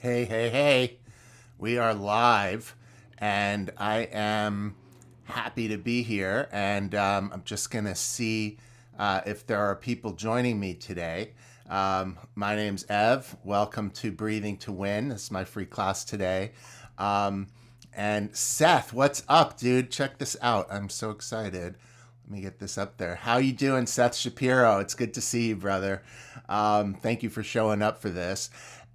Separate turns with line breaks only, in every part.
Hey, hey, hey. We are live, and I am happy to be here. And I'm just going to see if there are people joining me today. My name's Ev. Welcome to Breathing to Win. This is my free class today. Um, and Seth, what's up, dude? Check this out. I'm so excited. Let me get this up there. How you doing, Seth Shapiro? It's good to see you, brother. Thank you for showing up for this.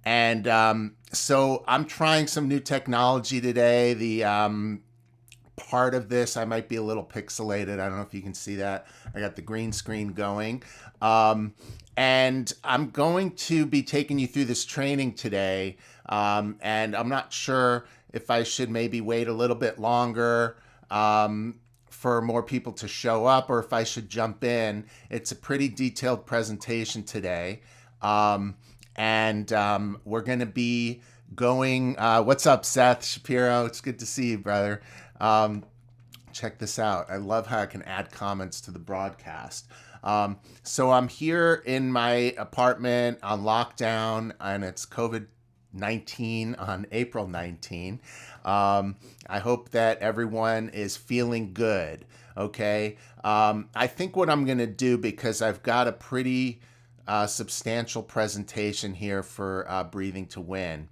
And so I'm trying some new technology today. The part of this, I might be a little pixelated. I don't know if you can see that. I got the green screen going. Um, and I'm going to be taking you through this training today. And I'm not sure if I should maybe wait a little bit longer for more people to show up or if I should jump in. It's a pretty detailed presentation today. And we're going to be going. What's up, Seth Shapiro? It's good to see you, brother. Um, Check this out. I love how I can add comments to the broadcast. So I'm here in my apartment on lockdown, and it's COVID-19 on April 19. I hope that everyone is feeling good. Okay. I think what I'm going to do, because I've got a pretty substantial presentation here for Breathing to Win,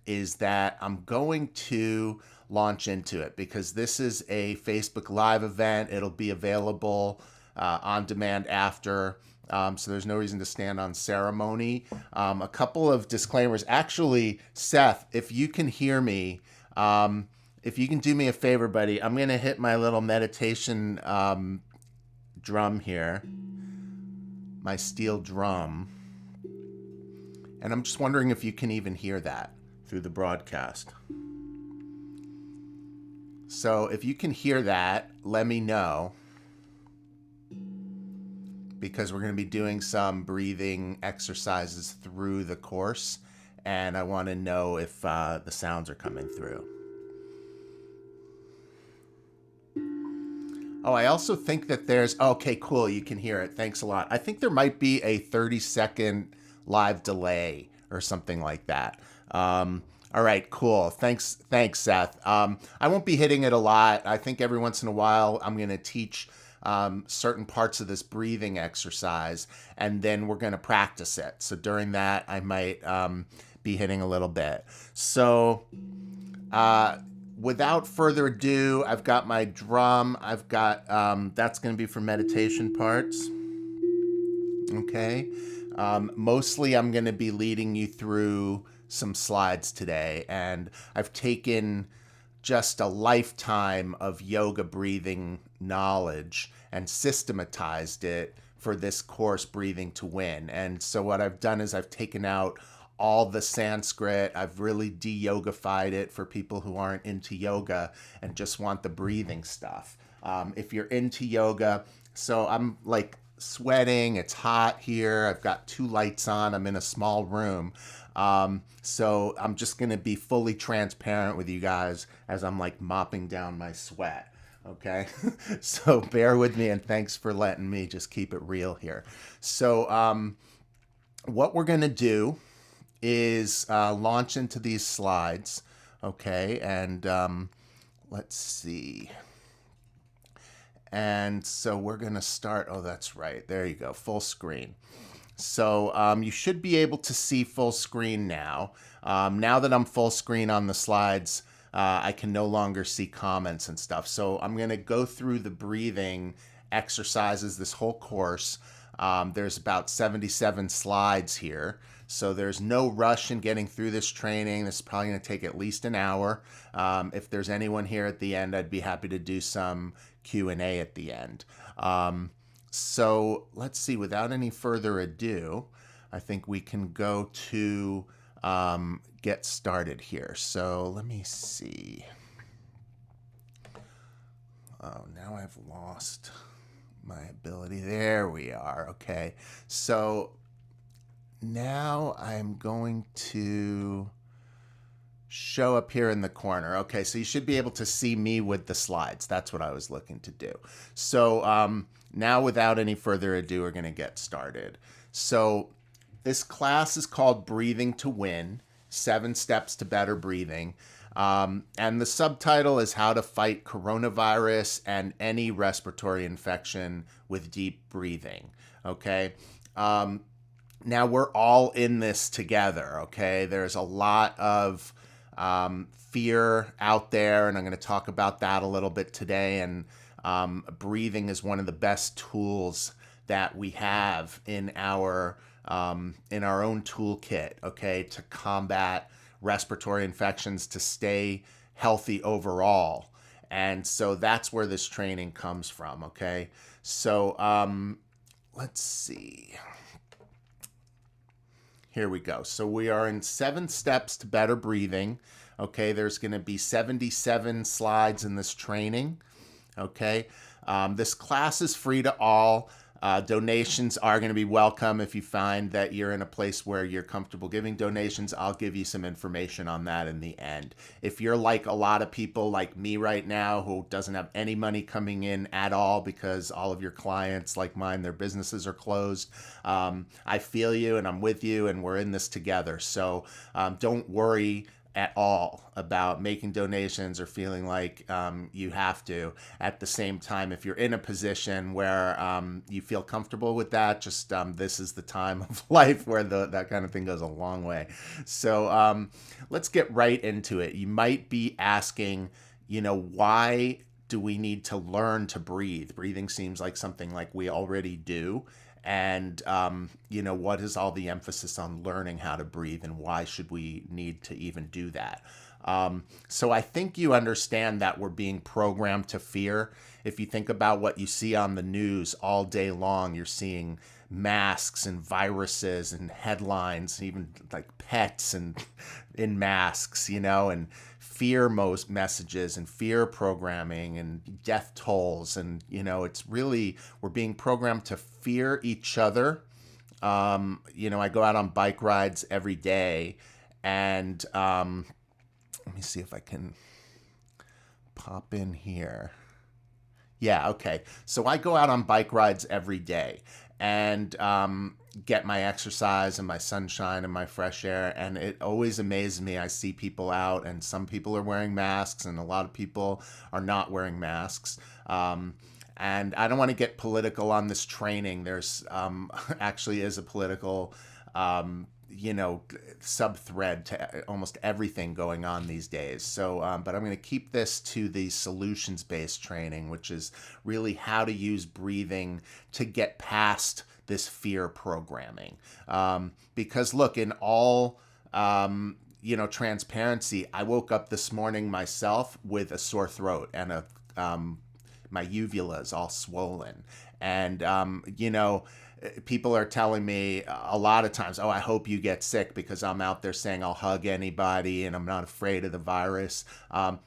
is that I'm going to launch into it because this is a Facebook Live event. It'll be available on demand after. So there's no reason to stand on ceremony. A couple of disclaimers. Actually, Seth, if you can hear me, if you can do me a favor, buddy, I'm going to hit my little meditation drum here, my steel drum. And I'm just wondering if you can even hear that through the broadcast. So if you can hear that, let me know, because we're going to be doing some breathing exercises through the course, and I want to know if the sounds are coming through. Oh, I also think that okay, cool, you can hear it. Thanks a lot. I think there might be a 30-second live delay or something like that. All right, cool. Thanks, Seth. I won't be hitting it a lot. I think every once in a while I'm going to teach certain parts of this breathing exercise, and then we're going to practice it. So during that, I might be hitting a little bit. So without further ado, I've got my drum. I've got, that's going to be for meditation parts. Okay. Mostly I'm going to be leading you through some slides today, and I've taken just a lifetime of yoga breathing knowledge and systematized it for this course, Breathing to Win. And so what I've done is I've taken out all the Sanskrit. I've really de-yogified it for people who aren't into yoga and just want the breathing stuff. If you're into yoga, so I'm like sweating, it's hot here, I've got two lights on, I'm in a small room. So I'm just going to be fully transparent with you guys as I'm like mopping down my sweat. Okay. So bear with me, and thanks for letting me just keep it real here. So, what we're going to do is launch into these slides. Okay. And let's see. And so we're going to start. Oh, that's right. There you go. Full screen. So you should be able to see full screen now. Now that I'm full screen on the slides, I can no longer see comments and stuff. So I'm going to go through the breathing exercises this whole course. There's about 77 slides here. So there's no rush in getting through this training. This is probably going to take at least an hour. If there's anyone here at the end, I'd be happy to do some Q&A at the end. So let's see, without any further ado, I think we can go to get started here. So let me see. Oh, now I've lost my ability. There we are. Okay. So now I'm going to show up here in the corner. Okay, so you should be able to see me with the slides. That's what I was looking to do. So now without any further ado, we're going to get started. So this class is called Breathing to Win, 7 Steps to Better Breathing. And the subtitle is How to Fight Coronavirus and Any Respiratory Infection with Deep Breathing. Okay. Now we're all in this together. Okay. There's a lot of fear out there, and I'm going to talk about that a little bit today. And breathing is one of the best tools that we have in our own toolkit, okay, to combat respiratory infections, to stay healthy overall. And so that's where this training comes from, okay? So let's see. Here we go. So we are in 7 Steps to Better Breathing. Okay, there's going to be 77 slides in this training. Okay, this class is free to all. Donations are going to be welcome. If you find that you're in a place where you're comfortable giving donations, I'll give you some information on that in the end. If you're like a lot of people like me right now who doesn't have any money coming in at all because all of your clients like mine, their businesses are closed, I feel you and I'm with you and we're in this together. So don't worry at all about making donations or feeling like you have to. At the same time, if you're in a position where you feel comfortable with that, just this is the time of life where that kind of thing goes a long way. So let's get right into it. You might be asking, why do we need to learn to breathe? Breathing seems like something like we already do. And, what is all the emphasis on learning how to breathe and why should we need to even do that? So I think you understand that we're being programmed to fear. If you think about what you see on the news all day long, you're seeing masks and viruses and headlines, even like pets and in masks, and fear messages and fear programming and death tolls. And, it's really, we're being programmed to fear each other. I go out on bike rides every day and let me see if I can pop in here. Yeah, okay. So I go out on bike rides every day and get my exercise and my sunshine and my fresh air. And it always amazes me. I see people out and some people are wearing masks and a lot of people are not wearing masks. And I don't want to get political on this training. There's actually is a political sub-thread to almost everything going on these days. So, but I'm going to keep this to the solutions-based training, which is really how to use breathing to get past this fear programming. Because look, in all, transparency, I woke up this morning myself with a sore throat and my uvula is all swollen. And, people are telling me a lot of times, I hope you get sick because I'm out there saying I'll hug anybody and I'm not afraid of the virus.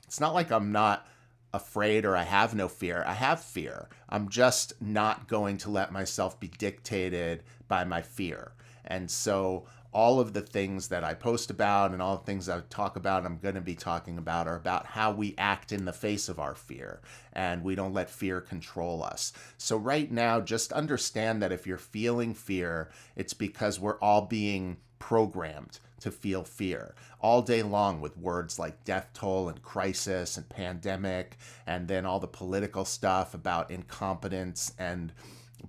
It's not like I'm not afraid or I have no fear. I have fear. I'm just not going to let myself be dictated by my fear. And so all of the things that I post about and all the things I talk about, I'm going to be talking about are about how we act in the face of our fear and we don't let fear control us. So right now, just understand that if you're feeling fear, it's because we're all being programmed to feel fear all day long with words like death toll and crisis and pandemic, and then all the political stuff about incompetence and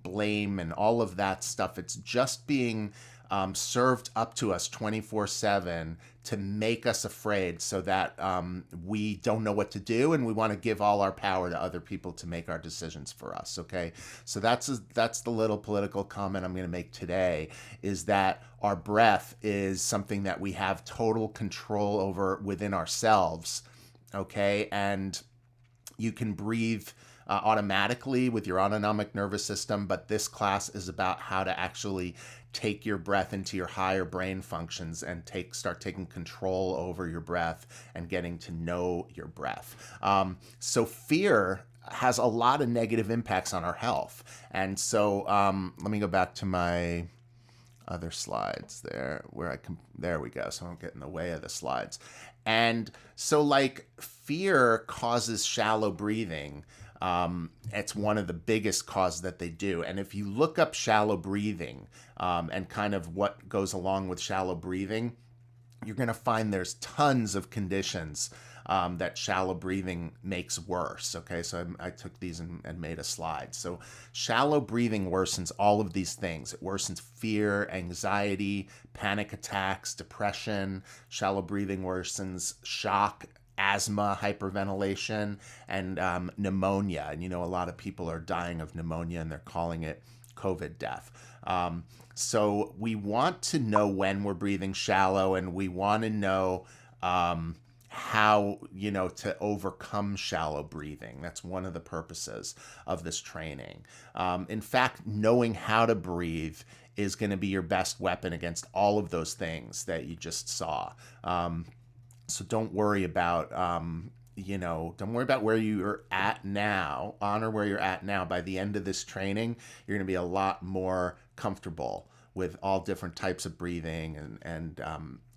blame and all of that stuff. It's just being served up to us 24/7 to make us afraid so that we don't know what to do and we want to give all our power to other people to make our decisions for us. Okay, so that's the little political comment I'm going to make today, is that our breath is something that we have total control over within ourselves. Okay, and you can breathe automatically with your autonomic nervous system, but this class is about how to actually take your breath into your higher brain functions and start taking control over your breath and getting to know your breath. So fear has a lot of negative impacts on our health. And so let me go back to my other slides there there we go. So I don't get in the way of the slides. And so like fear causes shallow breathing. It's one of the biggest causes that they do. And if you look up shallow breathing and kind of what goes along with shallow breathing, you're going to find there's tons of conditions that shallow breathing makes worse. Okay, so I took these and made a slide. So shallow breathing worsens all of these things. It worsens fear, anxiety, panic attacks, depression. Shallow breathing worsens shock, asthma, hyperventilation, and pneumonia. And a lot of people are dying of pneumonia, and they're calling it COVID death. So we want to know when we're breathing shallow, and we want to know how, to overcome shallow breathing. That's one of the purposes of this training. In fact, knowing how to breathe is going to be your best weapon against all of those things that you just saw. So don't worry about, don't worry about where you're at now. Honor where you're at now. By the end of this training, you're going to be a lot more comfortable with all different types of breathing and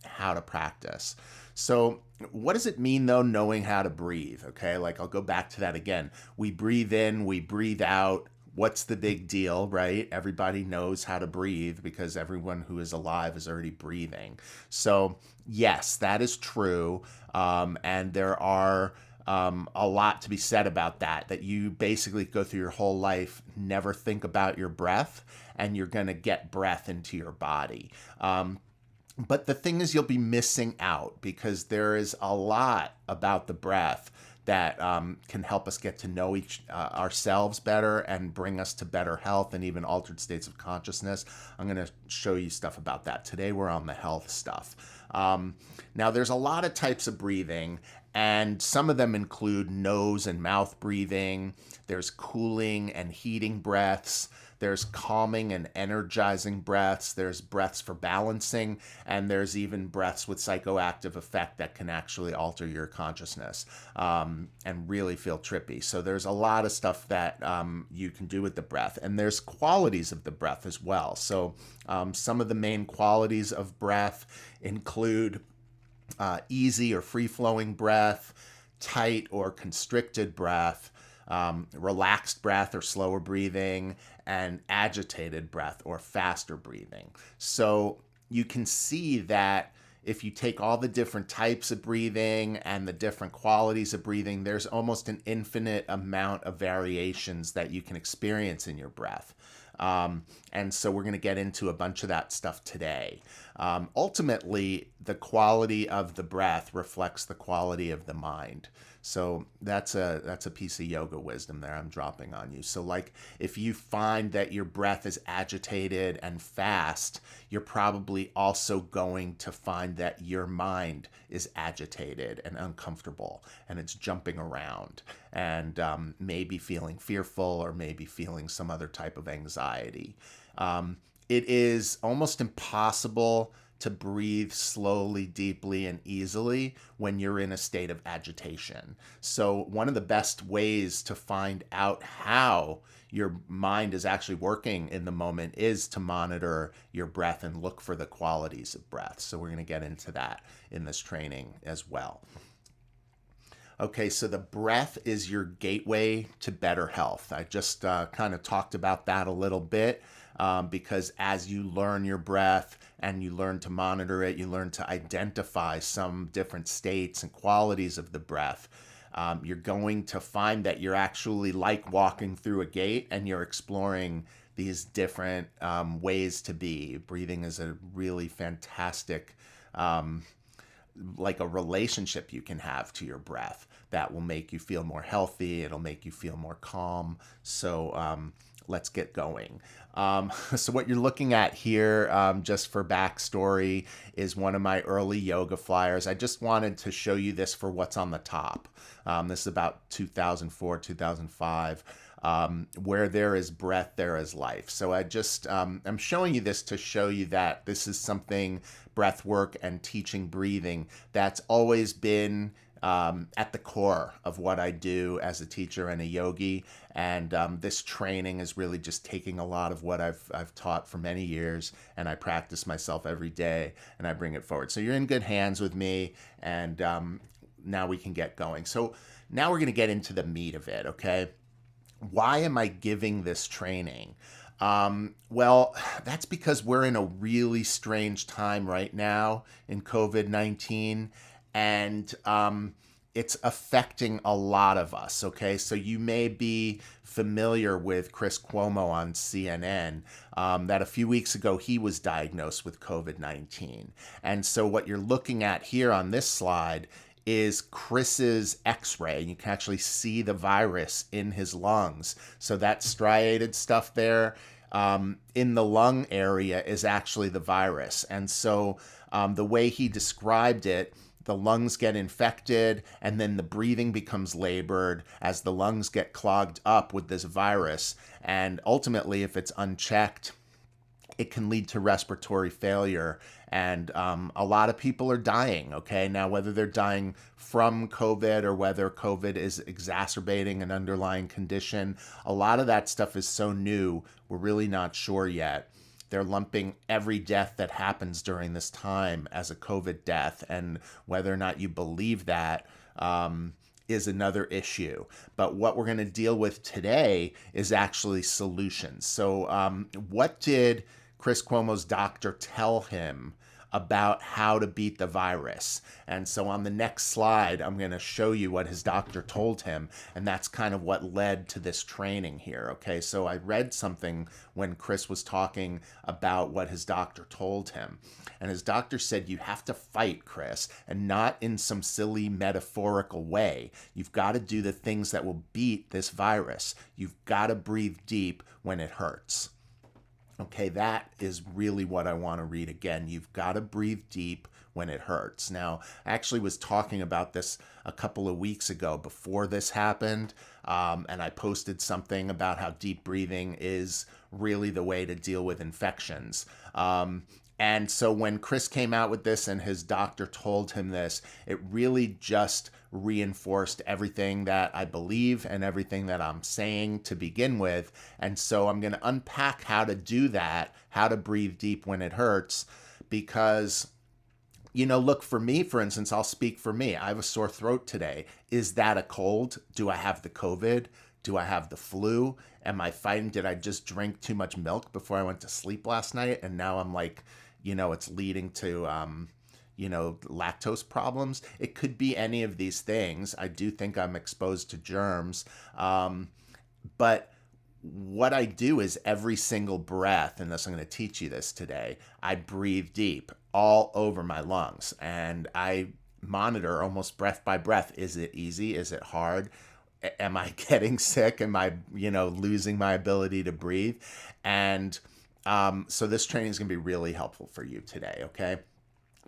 how to practice. So what does it mean, though, knowing how to breathe? Okay, like I'll go back to that again. We breathe in, we breathe out. What's the big deal, right? Everybody knows how to breathe because everyone who is alive is already breathing. So yes, that is true. And there are a lot to be said about that you basically go through your whole life, never think about your breath, and you're going to get breath into your body. But the thing is, you'll be missing out because there is a lot about the breath that can help us get to know ourselves better and bring us to better health and even altered states of consciousness. I'm going to show you stuff about that. Today we're on the health stuff. Now there's a lot of types of breathing, and some of them include nose and mouth breathing. There's cooling and heating breaths. There's calming and energizing breaths. There's breaths for balancing, and there's even breaths with psychoactive effect that can actually alter your consciousness and really feel trippy. So there's a lot of stuff that you can do with the breath, and there's qualities of the breath as well. So some of the main qualities of breath include easy or free-flowing breath, tight or constricted breath, relaxed breath or slower breathing, and agitated breath or faster breathing. So you can see that if you take all the different types of breathing and the different qualities of breathing, there's almost an infinite amount of variations that you can experience in your breath. And so we're going to get into a bunch of that stuff today. Ultimately, the quality of the breath reflects the quality of the mind. So that's a piece of yoga wisdom there I'm dropping on you. So like if you find that your breath is agitated and fast, you're probably also going to find that your mind is agitated and uncomfortable and it's jumping around and maybe feeling fearful or maybe feeling some other type of anxiety. It is almost impossible to breathe slowly, deeply, and easily when you're in a state of agitation. So one of the best ways to find out how your mind is actually working in the moment is to monitor your breath and look for the qualities of breath. So we're going to get into that in this training as well. Okay, so the breath is your gateway to better health. I just kind of talked about that a little bit because as you learn your breath and you learn to monitor it, you learn to identify some different states and qualities of the breath. You're going to find that you're actually like walking through a gate and you're exploring these different ways to be. Breathing is a really fantastic like a relationship you can have to your breath that will make you feel more healthy. It'll make you feel more calm. So let's get going. So what you're looking at here, just for backstory, is one of my early yoga flyers. I just wanted to show you this for what's on the top. This is about 2004, 2005. Where there is breath, there is life. So I'm showing you this to show you that this is something, breath work and teaching breathing, that's always been at the core of what I do as a teacher and a yogi. And this training is really just taking a lot of what I've taught for many years, and I practice myself every day, and I bring it forward. So you're in good hands with me, and now we can get going. So now we're going to get into the meat of it, okay? Why am I giving this training? Well, that's because we're in a really strange time right now in COVID-19, and it's affecting a lot of us. Okay, so you may be familiar with Chris Cuomo on CNN, that a few weeks ago he was diagnosed with COVID-19. And so what you're looking at here on this slide is Chris's x-ray. You can actually see the virus in his lungs. So that striated stuff there in the lung area is actually the virus. And so the way he described it, the lungs get infected and then the breathing becomes labored as the lungs get clogged up with this virus. And ultimately, if it's unchecked, it can lead to respiratory failure. And a lot of people are dying. Okay. Now, whether they're dying from COVID or whether COVID is exacerbating an underlying condition, a lot of that stuff is so new, we're really not sure yet. They're lumping every death that happens during this time as a COVID death. And whether or not you believe that, is another issue. But what we're going to deal with today is actually solutions. So, what did Chris Cuomo's doctor tell him about how to beat the virus? And so on the next slide, I'm going to show you what his doctor told him. And that's kind of what led to this training here. Okay, so I read something when Chris was talking about what his doctor told him. And his doctor said, you have to fight, Chris, and not in some silly metaphorical way. You've got to do the things that will beat this virus. You've got to breathe deep when it hurts. Okay, that is really what I want to read again. You've got to breathe deep when it hurts. Now, I actually was talking about this a couple of weeks ago before this happened, and I posted something about how deep breathing is really the way to deal with infections. And so when Chris came out with this and his doctor told him this, it really just reinforced everything that I believe and everything that I'm saying to begin with. And so I'm going to unpack how to do that, how to breathe deep when it hurts, because, look, for me, for instance, I'll speak for me. I have a sore throat today. Is that a cold? Do I have the COVID? Do I have the flu? Am I fighting? Did I just drink too much milk before I went to sleep last night? And now I'm like, it's leading to, lactose problems. It could be any of these things. I do think I'm exposed to germs. But what I do is every single breath, and I'm going to teach you this today, I breathe deep all over my lungs. And I monitor almost breath by breath. Is it easy? Is it hard? Am I getting sick? Am I, losing my ability to breathe? And so this training is going to be really helpful for you today, okay?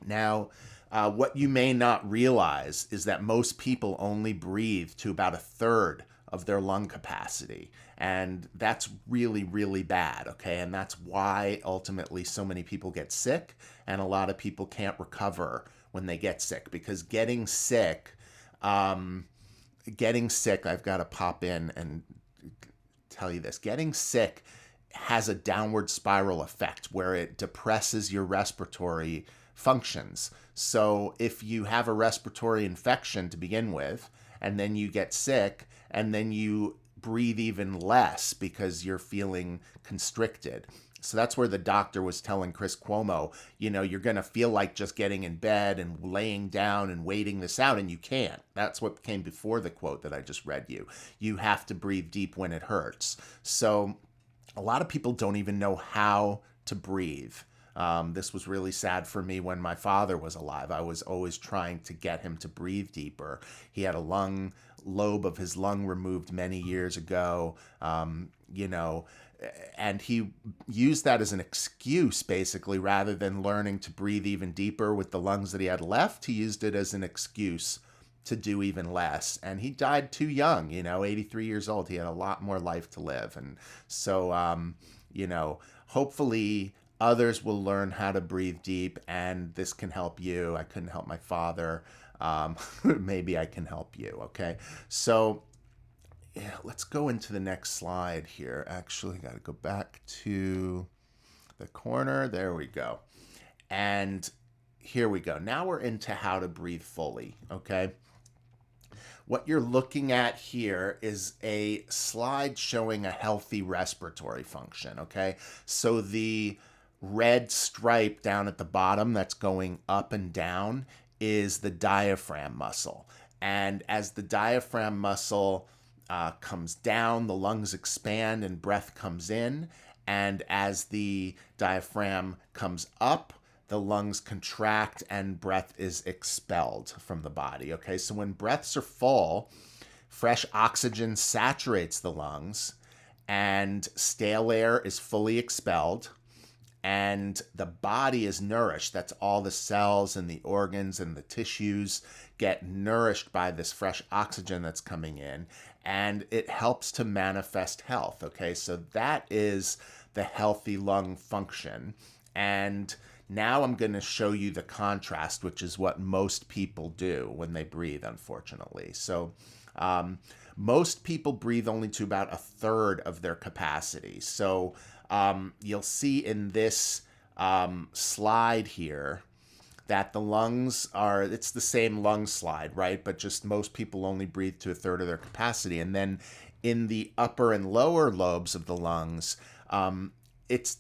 Now, what you may not realize is that most people only breathe to about a third of their lung capacity. And that's really, really bad, okay? And that's why ultimately so many people get sick and a lot of people can't recover when they get sick, because getting sick, I've got to pop in and tell you this, getting sick has a downward spiral effect where it depresses your respiratory functions. So if you have a respiratory infection to begin with, and then you get sick, and then you breathe even less because you're feeling constricted. So that's where the doctor was telling Chris Cuomo, you're going to feel like just getting in bed and laying down and waiting this out, and you can't. That's what came before the quote that I just read you. You have to breathe deep when it hurts. So a lot of people don't even know how to breathe. This was really sad for me when my father was alive. I was always trying to get him to breathe deeper. He had a lobe of his lung removed many years ago, and he used that as an excuse, basically, rather than learning to breathe even deeper with the lungs that he had left. He used it as an excuse to do even less. And he died too young, 83 years old. He had a lot more life to live. And so, hopefully others will learn how to breathe deep, and this can help you. I couldn't help my father. Maybe I can help you. Okay. So yeah, let's go into the next slide here. Actually, got to go back to the corner. There we go. And here we go. Now we're into how to breathe fully. Okay. what you're looking at here is a slide showing a healthy respiratory function, okay? So the red stripe down at the bottom that's going up and down is the diaphragm muscle. And as the diaphragm muscle comes down, the lungs expand and breath comes in. And as the diaphragm comes up, the lungs contract and breath is expelled from the body. Okay, so when breaths are full, fresh oxygen saturates the lungs and stale air is fully expelled and the body is nourished. That's all the cells and the organs and the tissues get nourished by this fresh oxygen that's coming in, and it helps to manifest health. Okay, so that is the healthy lung function. And now I'm going to show you the contrast, which is what most people do when they breathe, unfortunately. So most people breathe only to about a third of their capacity. So you'll see in this slide here that the lungs are, it's the same lung slide, right? But just most people only breathe to a third of their capacity. And then in the upper and lower lobes of the lungs, it's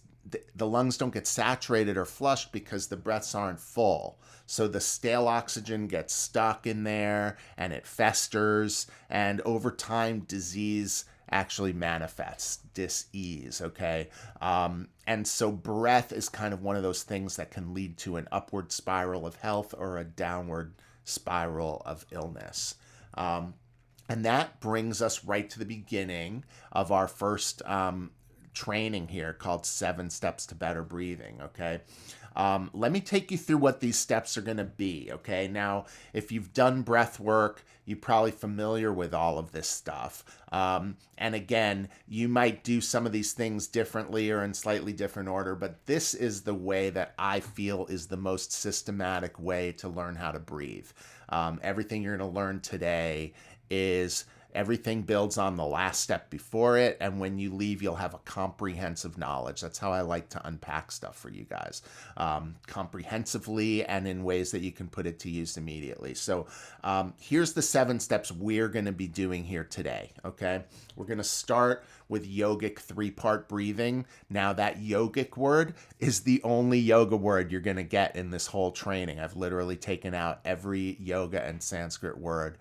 the lungs don't get saturated or flushed because the breaths aren't full. So the stale oxygen gets stuck in there and it festers. And over time, disease actually manifests, dis-ease, okay? And so breath is kind of one of those things that can lead to an upward spiral of health or a downward spiral of illness. And that brings us right to the beginning of our first training here called 7 Steps to Better Breathing, okay? Let me take you through what these steps are going to be, okay? Now, if you've done breath work, you're probably familiar with all of this stuff. And again, you might do some of these things differently or in slightly different order, but this is the way that I feel is the most systematic way to learn how to breathe. Everything you're going to learn today is everything builds on the last step before it, and when you leave, you'll have a comprehensive knowledge. That's how I like to unpack stuff for you guys, comprehensively and in ways that you can put it to use immediately. So here's the 7 steps we're going to be doing here today, okay? We're going to start with yogic 3-part breathing. Now, that yogic word is the only yoga word you're going to get in this whole training. I've literally taken out every yoga and Sanskrit word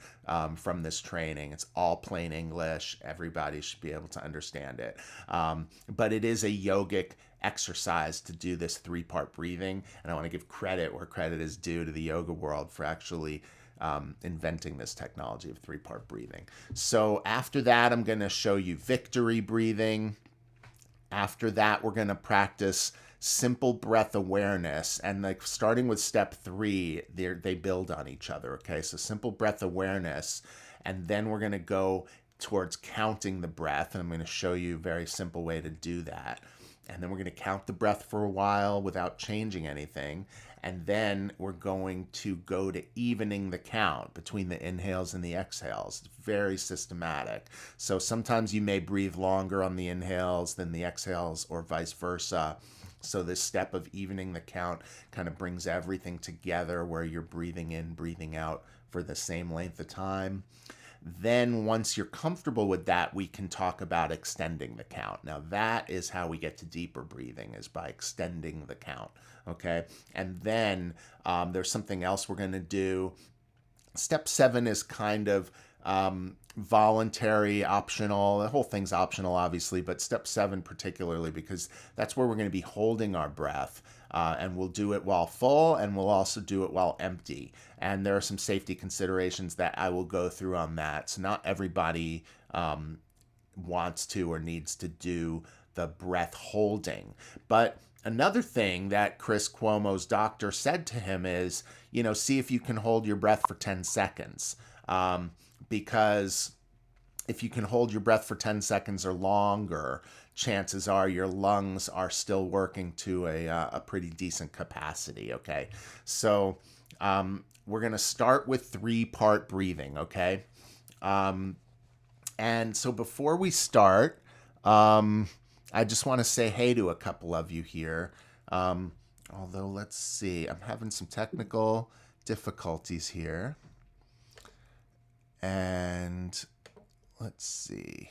from this training. It's all plain English. Everybody should be able to understand it. But it is a yogic exercise to do this 3-part breathing. And I want to give credit where credit is due to the yoga world for actually inventing this technology of 3-part breathing. So after that, I'm going to show you victory breathing. After that, we're going to practice simple breath awareness, and like starting with step 3, they build on each other. Okay, so simple breath awareness, and then we're going to go towards counting the breath, and I'm going to show you a very simple way to do that. And then we're going to count the breath for a while without changing anything. And then we're going to go to evening the count between the inhales and the exhales. It's very systematic. So sometimes you may breathe longer on the inhales than the exhales or vice versa. So this step of evening the count kind of brings everything together where you're breathing in, breathing out for the same length of time. Then once you're comfortable with that, we can talk about extending the count. Now that is how we get to deeper breathing, is by extending the count, okay? And then there's something else we're going to do. Step 7 is kind of voluntary, optional. The whole thing's optional, obviously, but step 7 particularly, because that's where we're going to be holding our breath. And we'll do it while full, and we'll also do it while empty. And there are some safety considerations that I will go through on that. So not everybody wants to or needs to do the breath holding. But another thing that Chris Cuomo's doctor said to him is, see if you can hold your breath for 10 seconds. Because if you can hold your breath for 10 seconds or longer, chances are your lungs are still working to a pretty decent capacity, okay? So we're going to start with 3-part breathing, okay? And so before we start, I just want to say hey to a couple of you here. Although, let's see, I'm having some technical difficulties here. And let's see.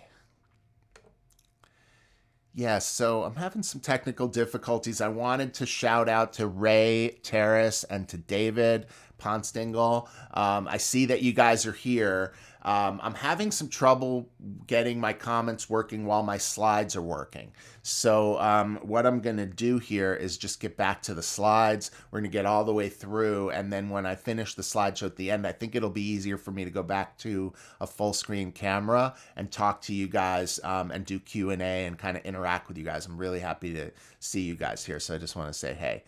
Yeah, so I'm having some technical difficulties. I wanted to shout out to Ray Terrace and to David Ponstingle. I see that you guys are here. I'm having some trouble getting my comments working while my slides are working. So what I'm going to do here is just get back to the slides. We're going to get all the way through, and then when I finish the slideshow at the end, I think it'll be easier for me to go back to a full screen camera and talk to you guys and do Q&A and kind of interact with you guys. I'm really happy to see you guys here, so I just want to say hey.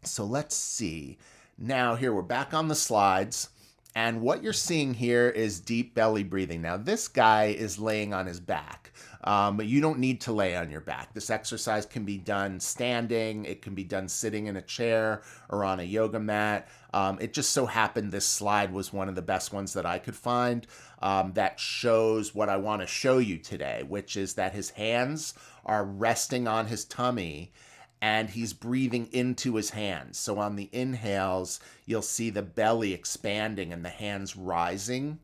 So let's see. Now here, we're back on the slides. And what you're seeing here is deep belly breathing. Now, this guy is laying on his back, but you don't need to lay on your back. This exercise can be done standing. It can be done sitting in a chair or on a yoga mat. It just so happened this slide was one of the best ones that I could find that shows what I want to show you today, which is that his hands are resting on his tummy and he's breathing into his hands. So on the inhales, you'll see the belly expanding and the hands rising.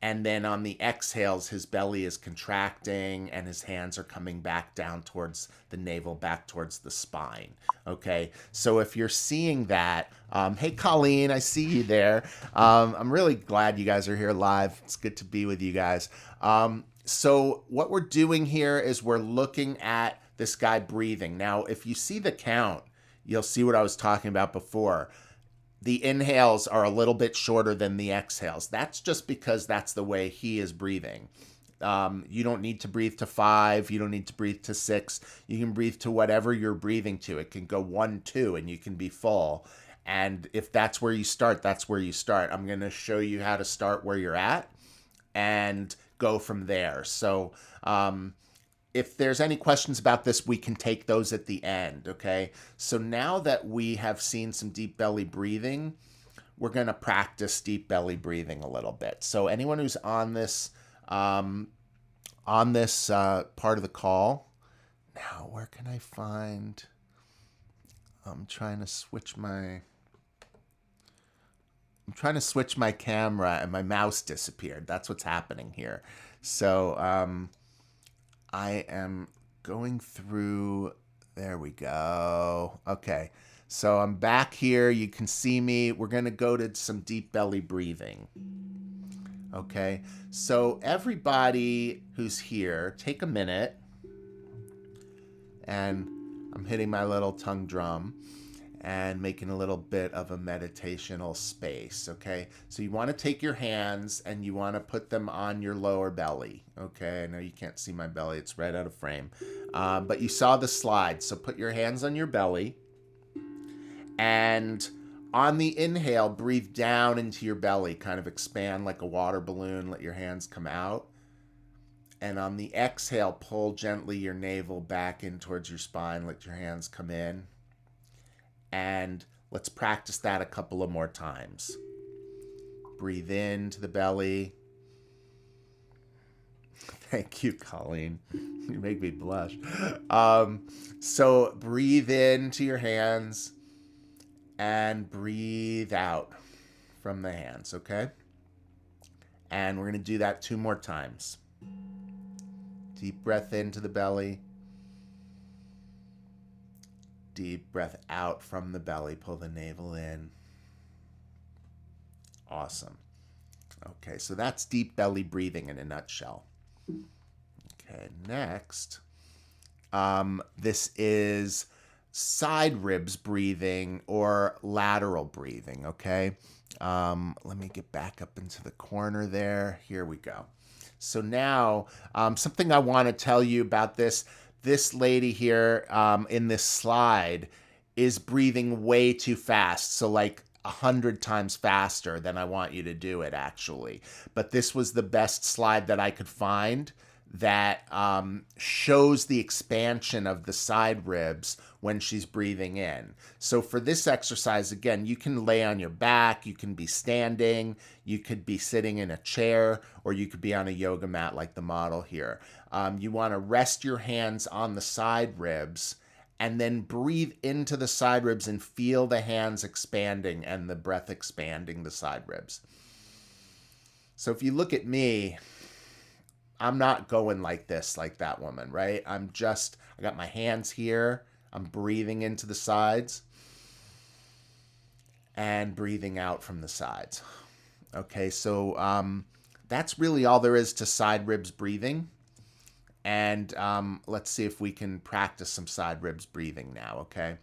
And then on the exhales, his belly is contracting and his hands are coming back down towards the navel, back towards the spine. Okay, so if you're seeing that, hey, Colleen, I see you there. I'm really glad you guys are here live. It's good to be with you guys. So what we're doing here is we're looking at this guy breathing. Now, if you see the count, you'll see what I was talking about before. The inhales are a little bit shorter than the exhales. That's just because that's the way he is breathing. You don't need to breathe to 5. You don't need to breathe to 6. You can breathe to whatever you're breathing to. It can go 1, 2, and you can be full. And if that's where you start, that's where you start. I'm going to show you how to start where you're at and go from there. So, if there's any questions about this, we can take those at the end, okay? So now that we have seen some deep belly breathing, we're going to practice deep belly breathing a little bit. So anyone who's on this part of the call, now where can I find? I'm trying to switch my camera and my mouse disappeared. That's what's happening here. So I am going through, there we go. Okay, so I'm back here. You can see me. We're going to go to some deep belly breathing. Okay, so everybody who's here, take a minute. And I'm hitting my little tongue drum and making a little bit of a meditational space, okay? So you want to take your hands and you want to put them on your lower belly, okay? I know you can't see my belly. It's right out of frame. But you saw the slide. So put your hands on your belly. And on the inhale, breathe down into your belly. Kind of expand like a water balloon. Let your hands come out. And on the exhale, pull gently your navel back in towards your spine. Let your hands come in. And let's practice that a couple of more times. Breathe into the belly. Thank you, Colleen. You make me blush. So breathe into your hands and breathe out from the hands, okay? And we're going to do that 2 more times. Deep breath into the belly. Deep breath out from the belly. Pull the navel in. Awesome. Okay, so that's deep belly breathing in a nutshell. Okay, next. This is side ribs breathing or lateral breathing, okay? Let me get back up into the corner there. Here we go. So now, something I want to tell you about this lady here in this slide is breathing way too fast. So like 100 times faster than I want you to do it, actually. But this was the best slide that I could find that shows the expansion of the side ribs when she's breathing in. So for this exercise, again, you can lay on your back, you can be standing, you could be sitting in a chair, or you could be on a yoga mat like the model here. You want to rest your hands on the side ribs and then breathe into the side ribs and feel the hands expanding and the breath expanding the side ribs. So if you look at me, I'm not going like this, like that woman, right? I got my hands here. I'm breathing into the sides and breathing out from the sides. Okay, so that's really all there is to side ribs breathing. And let's see if we can practice some side ribs breathing now, okay?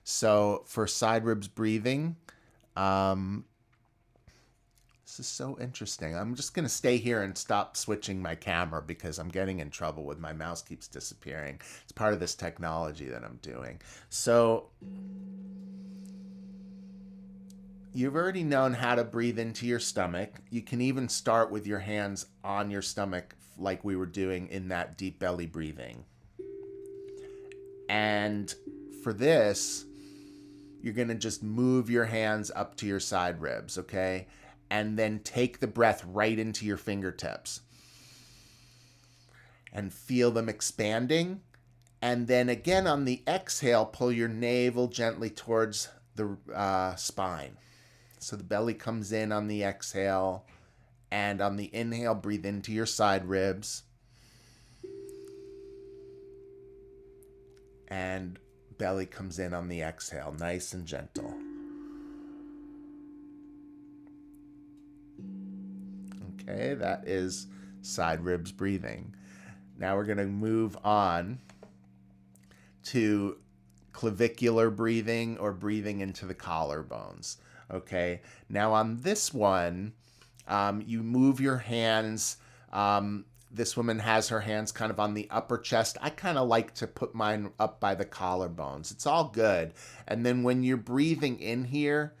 So for side ribs breathing, this is so interesting. I'm just going to stay here and stop switching my camera because I'm getting in trouble with my mouse keeps disappearing. It's part of this technology that I'm doing. So you've already known how to breathe into your stomach. You can even start with your hands on your stomach like we were doing in that deep belly breathing. And for this, you're going to just move your hands up to your side ribs, okay? And then take the breath right into your fingertips and feel them expanding. And then again on the exhale, pull your navel gently towards the spine. So the belly comes in on the exhale, and on the inhale, breathe into your side ribs. And belly comes in on the exhale, nice and gentle. Okay, that is side ribs breathing. Now we're going to move on to clavicular breathing or breathing into the collarbones. Okay, now on this one, you move your hands. This woman has her hands kind of on the upper chest. I kind of like to put mine up by the collarbones. It's all good. And then when you're breathing in here,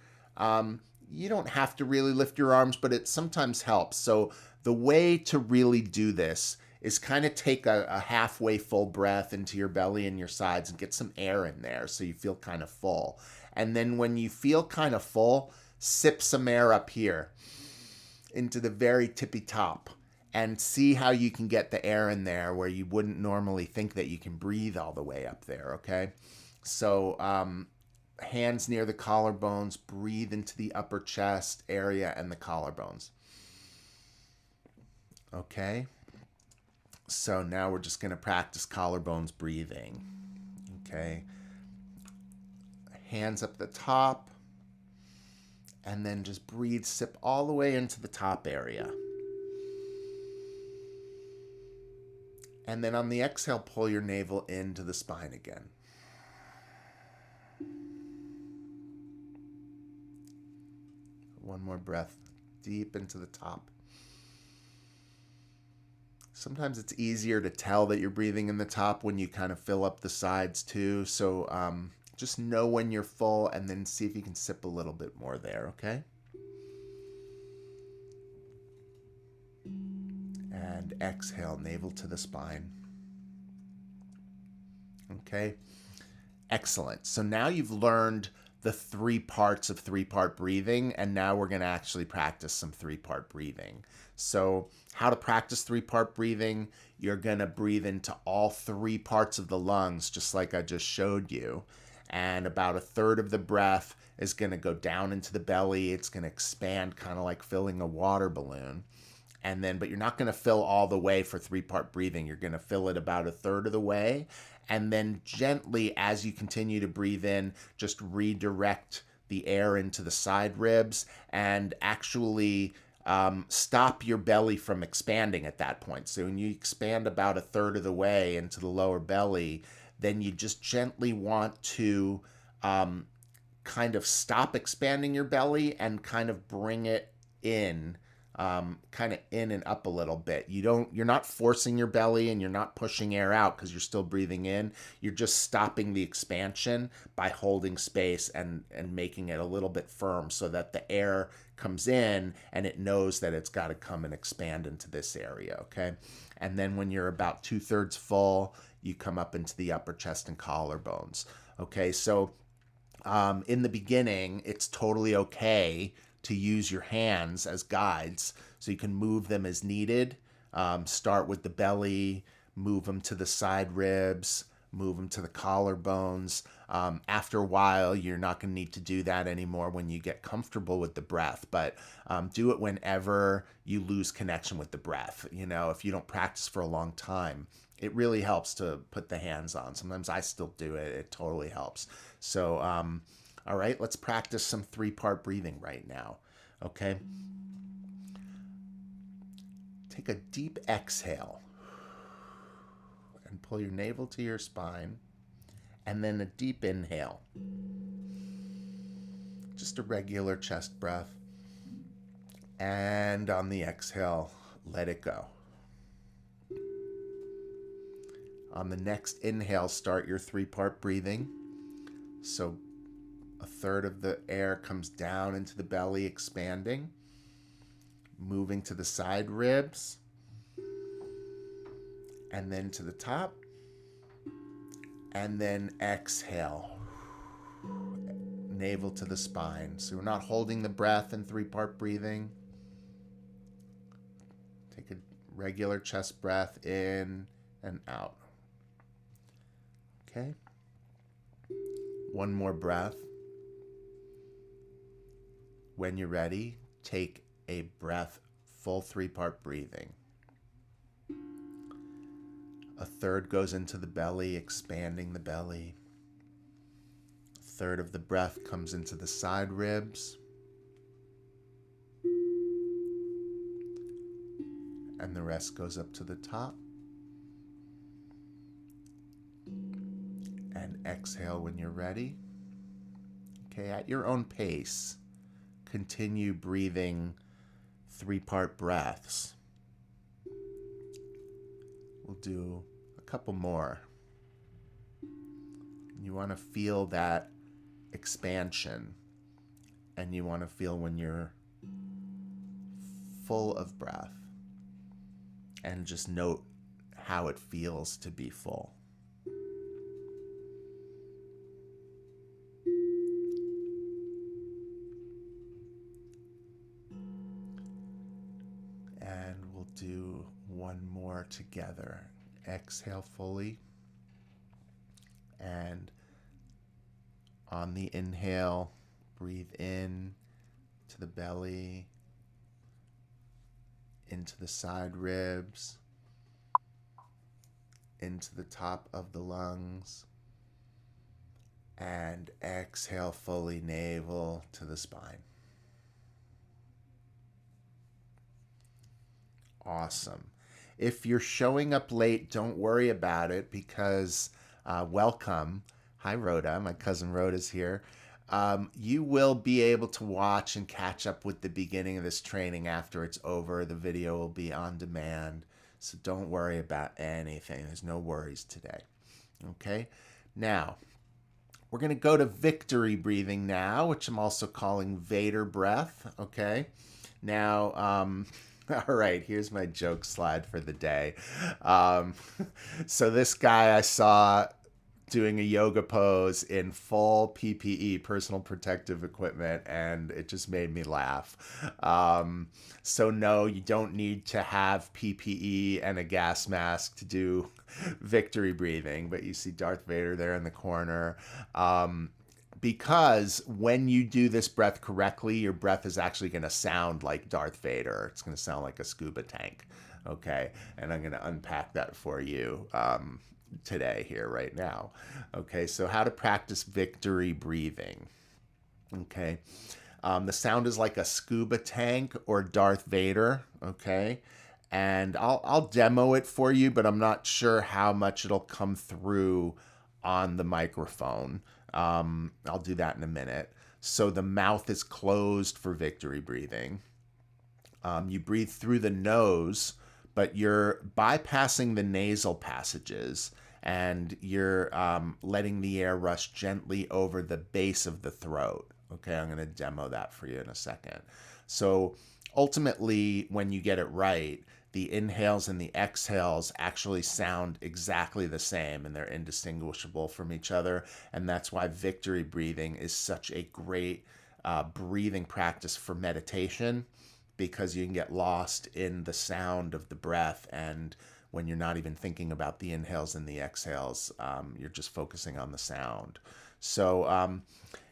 you don't have to really lift your arms, but it sometimes helps. So the way to really do this is kind of take a halfway full breath into your belly and your sides and get some air in there so you feel kind of full. And then when you feel kind of full, sip some air up here into the very tippy top and see how you can get the air in there where you wouldn't normally think that you can breathe all the way up there, okay? So hands near the collarbones, breathe into the upper chest area and the collarbones. Okay? So now we're just going to practice collarbones breathing. Okay? Hands up the top. And then just breathe, sip all the way into the top area. And then on the exhale, pull your navel into the spine again. One more breath, deep into the top. Sometimes it's easier to tell that you're breathing in the top when you kind of fill up the sides too. So just know when you're full and then see if you can sip a little bit more there, okay? And exhale, navel to the spine. Okay, excellent. So now you've learned the 3 parts of 3-part breathing, and now we're going to actually practice some 3-part breathing. So how to practice 3-part breathing, you're going to breathe into all 3 parts of the lungs, just like I just showed you. And about a third of the breath is going to go down into the belly. It's going to expand, kind of like filling a water balloon. And then, but you're not going to fill all the way for 3-part breathing. You're going to fill it about a third of the way. And then gently, as you continue to breathe in, just redirect the air into the side ribs and actually stop your belly from expanding at that point. So when you expand about a third of the way into the lower belly, then you just gently want to kind of stop expanding your belly and kind of bring it in. Kind of in and up a little bit. You're not forcing your belly and you're not pushing air out because you're still breathing in. You're just stopping the expansion by holding space and making it a little bit firm so that the air comes in and it knows that it's got to come and expand into this area, okay? And then when you're about 2/3 full, you come up into the upper chest and collarbones, okay? So in the beginning, it's totally okay to use your hands as guides so you can move them as needed. Start with the belly, move them to the side ribs, Move them to the collarbones. After a while, you're not going to need to do that anymore when you get comfortable with the breath, but do it whenever you lose connection with the breath. You know, if you don't practice for a long time, it really helps to put the hands on. Sometimes I still do it. It totally helps. So, all right, let's practice some 3-part breathing right now. Okay. Take a deep exhale and pull your navel to your spine, and then a deep inhale. Just a regular chest breath. And on the exhale, let it go. On the next inhale, start your 3-part breathing. So a third of the air comes down into the belly, expanding, moving to the side ribs, and then to the top, and then exhale, navel to the spine. So we're not holding the breath in 3-part breathing. Take a regular chest breath in and out. Okay. One more breath. When you're ready, take a breath, full 3-part breathing. A third goes into the belly, expanding the belly. A third of the breath comes into the side ribs. And the rest goes up to the top. And exhale when you're ready. Okay, at your own pace, continue breathing 3-part breaths. We'll do a couple more. You want to feel that expansion, and you want to feel when you're full of breath, and just note how it feels to be full. And we'll do one more together. Exhale fully. And on the inhale, breathe in to the belly, into the side ribs, into the top of the lungs. And exhale fully, navel to the spine. Awesome. If you're showing up late, don't worry about it, because welcome. Hi, Rhoda. My cousin Rhoda's here. You will be able to watch and catch up with the beginning of this training after it's over. The video will be on demand, so don't worry about anything. There's no worries today. Okay? Now, we're going to go to victory breathing now, which I'm also calling Vader breath. Okay? Now, all right, here's my joke slide for the day. So this guy I saw doing a yoga pose in full PPE, personal protective equipment, and it just made me laugh. So no, you don't need to have PPE and a gas mask to do victory breathing, but you see Darth Vader there in the corner. Because when you do this breath correctly, your breath is actually going to sound like Darth Vader. It's going to sound like a scuba tank. Okay. And I'm going to unpack that for you today here right now. Okay. So how to practice victory breathing. Okay. The sound is like a scuba tank or Darth Vader. Okay. And I'll demo it for you, but I'm not sure how much it'll come through on the microphone. I'll do that in a minute. So the mouth is closed for victory breathing. You breathe through the nose, but you're bypassing the nasal passages, and you're letting the air rush gently over the base of the throat. Okay, I'm going to demo that for you in a second. So ultimately, when you get it right, the inhales and the exhales actually sound exactly the same, and they're indistinguishable from each other. And that's why victory breathing is such a great breathing practice for meditation, because you can get lost in the sound of the breath. And when you're not even thinking about the inhales and the exhales. You're just focusing on the sound. So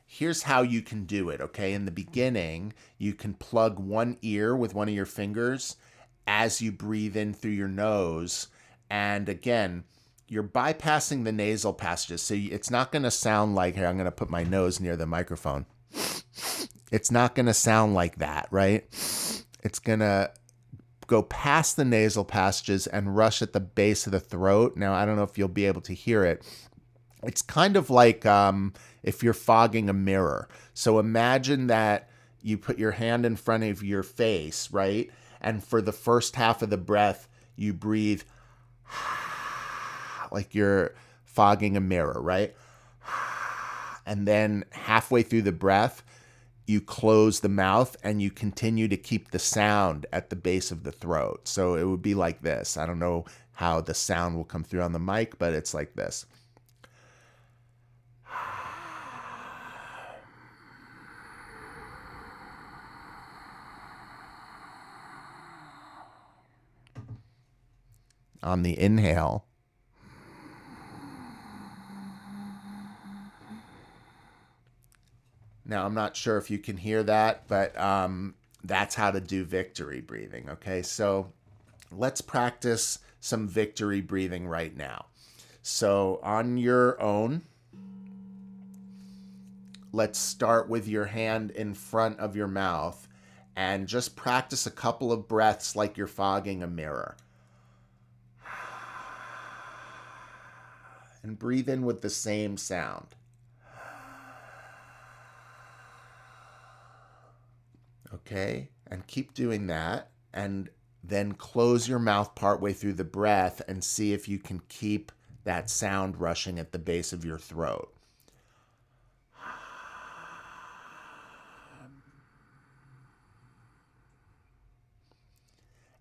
here's how you can do it, okay? In the beginning, you can plug one ear with one of your fingers as you breathe in through your nose. And again, you're bypassing the nasal passages. So it's not going to sound like, here, I'm going to put my nose near the microphone. It's not going to sound like that, right? It's going to go past the nasal passages and rush at the base of the throat. Now, I don't know if you'll be able to hear it. It's kind of like if you're fogging a mirror. So imagine that you put your hand in front of your face, right? And for the first half of the breath, you breathe like you're fogging a mirror, right? And then halfway through the breath, you close the mouth and you continue to keep the sound at the base of the throat. So it would be like this. I don't know how the sound will come through on the mic, but it's like this. On the inhale, now I'm not sure if you can hear that, but that's how to do victory breathing. Okay, so let's practice some victory breathing right now. So on your own, let's start with your hand in front of your mouth and just practice a couple of breaths like you're fogging a mirror. And breathe in with the same sound. Okay, and keep doing that, and then close your mouth partway through the breath and see if you can keep that sound rushing at the base of your throat.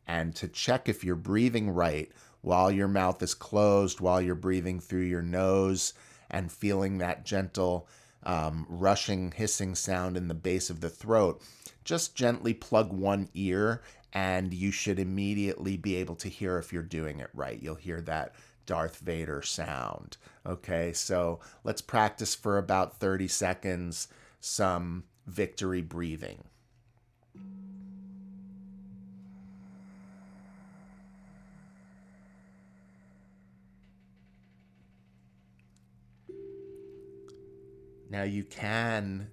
And to check if you're breathing right while your mouth is closed, while you're breathing through your nose and feeling that gentle rushing, hissing sound in the base of the throat, just gently plug one ear and you should immediately be able to hear if you're doing it right. You'll hear that Darth Vader sound. Okay, so let's practice for about 30 seconds some victory breathing. Now you can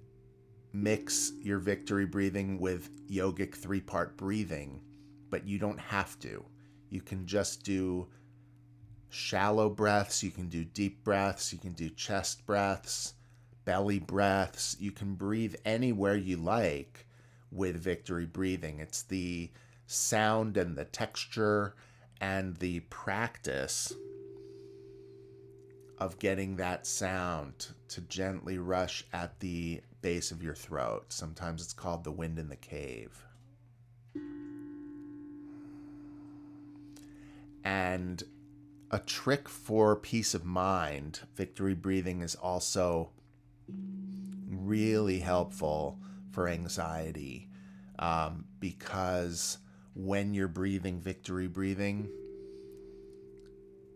mix your victory breathing with yogic 3-part breathing, but you don't have to. You can just do shallow breaths, you can do deep breaths, you can do chest breaths, belly breaths. You can breathe anywhere you like with victory breathing. It's the sound and the texture and the practice of getting that sound to gently rush at the base of your throat. Sometimes it's called the wind in the cave. And a trick for peace of mind, victory breathing is also really helpful for anxiety because when you're breathing victory breathing,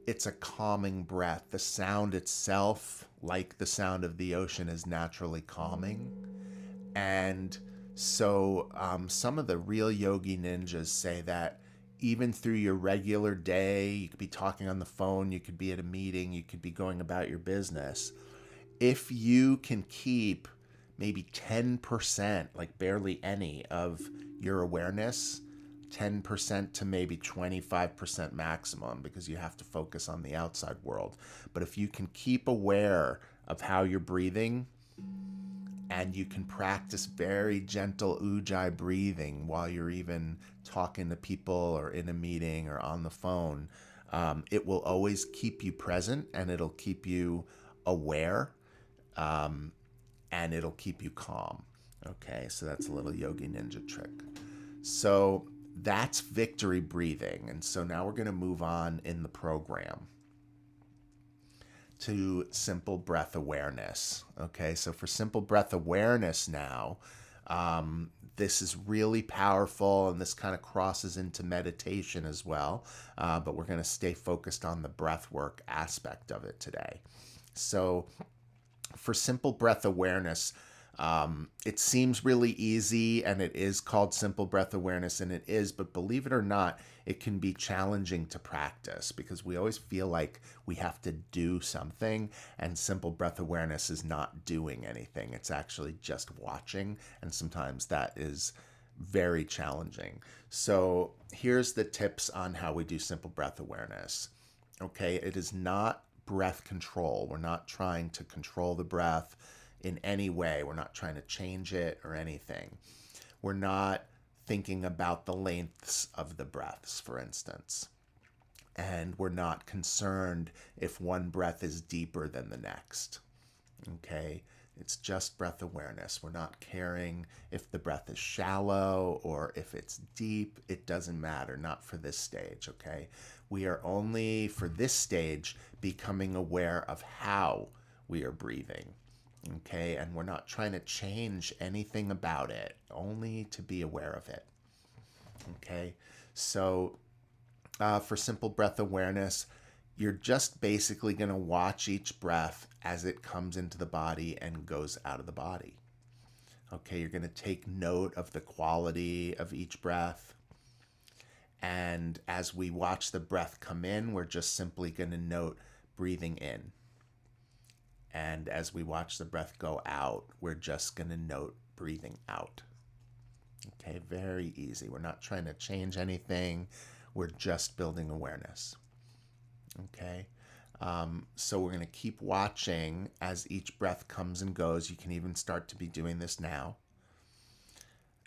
it's a calming breath. The sound itself, like the sound of the ocean, is naturally calming. And so some of the real yogi ninjas say that even through your regular day, you could be talking on the phone, you could be at a meeting, you could be going about your business. If you can keep maybe 10%, like barely any, of your awareness, 10% to maybe 25% maximum, because you have to focus on the outside world. But if you can keep aware of how you're breathing, and you can practice very gentle ujjayi breathing while you're even talking to people or in a meeting or on the phone, it will always keep you present and it'll keep you aware, and it'll keep you calm. Okay, so that's a little yogi ninja trick. So that's victory breathing. And so now we're going to move on in the program to simple breath awareness. Okay, so for simple breath awareness now, This is really powerful, and this kind of crosses into meditation as well. But we're going to stay focused on the breath work aspect of it today. So, for simple breath awareness, it seems really easy, and it is called simple breath awareness, and it is, but believe it or not, it can be challenging to practice because we always feel like we have to do something, and simple breath awareness is not doing anything. It's actually just watching, and sometimes that is very challenging. So here's the tips on how we do simple breath awareness. Okay, it is not breath control. We're not trying to control the breath in any way. We're not trying to change it or anything. We're not thinking about the lengths of the breaths, for instance. And we're not concerned if one breath is deeper than the next. Okay? It's just breath awareness. We're not caring if the breath is shallow or if it's deep. It doesn't matter, not for this stage, okay? We are only, for this stage, becoming aware of how we are breathing, okay? And we're not trying to change anything about it, only to be aware of it, okay? So for simple breath awareness, you're just basically going to watch each breath as it comes into the body and goes out of the body. Okay, you're going to take note of the quality of each breath. And as we watch the breath come in, we're just simply going to note breathing in. And as we watch the breath go out, we're just going to note breathing out. Okay, very easy. We're not trying to change anything. We're just building awareness. Okay, so we're going to keep watching as each breath comes and goes. You can even start to be doing this now.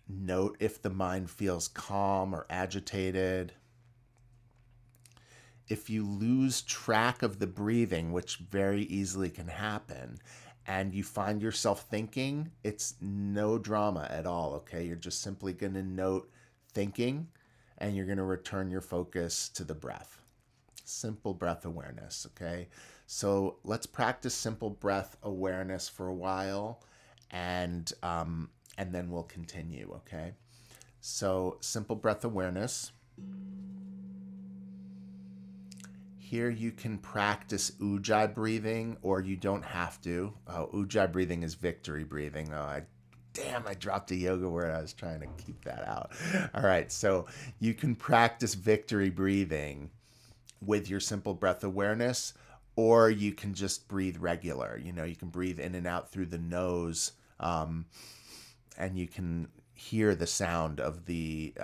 Note if the mind feels calm or agitated. If you lose track of the breathing, which very easily can happen, and you find yourself thinking, it's no drama at all, okay? You're just simply going to note thinking, and you're going to return your focus to the breath. Simple breath awareness, okay? So let's practice simple breath awareness for a while, and then we'll continue, okay? So simple breath awareness. Here you can practice ujjayi breathing, or you don't have to. Ujjayi breathing is victory breathing. I dropped a yoga word. I was trying to keep that out. All right, so you can practice victory breathing with your simple breath awareness, or you can just breathe regular. You know, you can breathe in and out through the nose, and you can hear the sound of the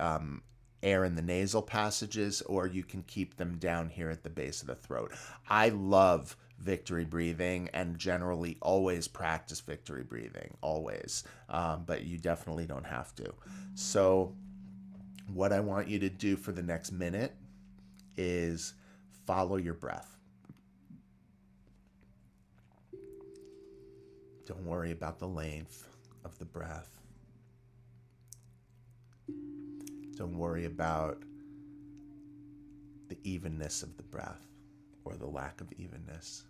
air in the nasal passages, or you can keep them down here at the base of the throat. I love victory breathing and generally always practice victory breathing, always, but you definitely don't have to. So what I want you to do for the next minute is follow your breath. Don't worry about the length of the breath. Don't worry about the evenness of the breath or the lack of evenness.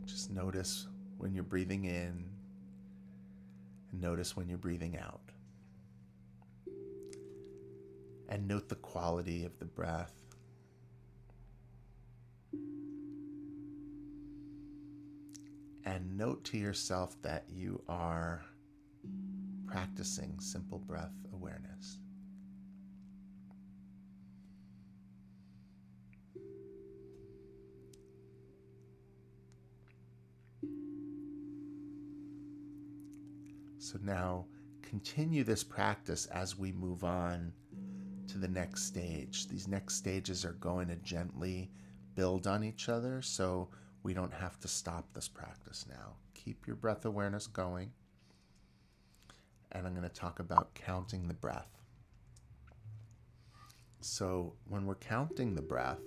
Just notice when you're breathing in and notice when you're breathing out. And note the quality of the breath. And note to yourself that you are practicing simple breath awareness. So now continue this practice as we move on to the next stage. These next stages are going to gently build on each other, so we don't have to stop this practice now. Keep your breath awareness going. And I'm going to talk about counting the breath. So when we're counting the breath,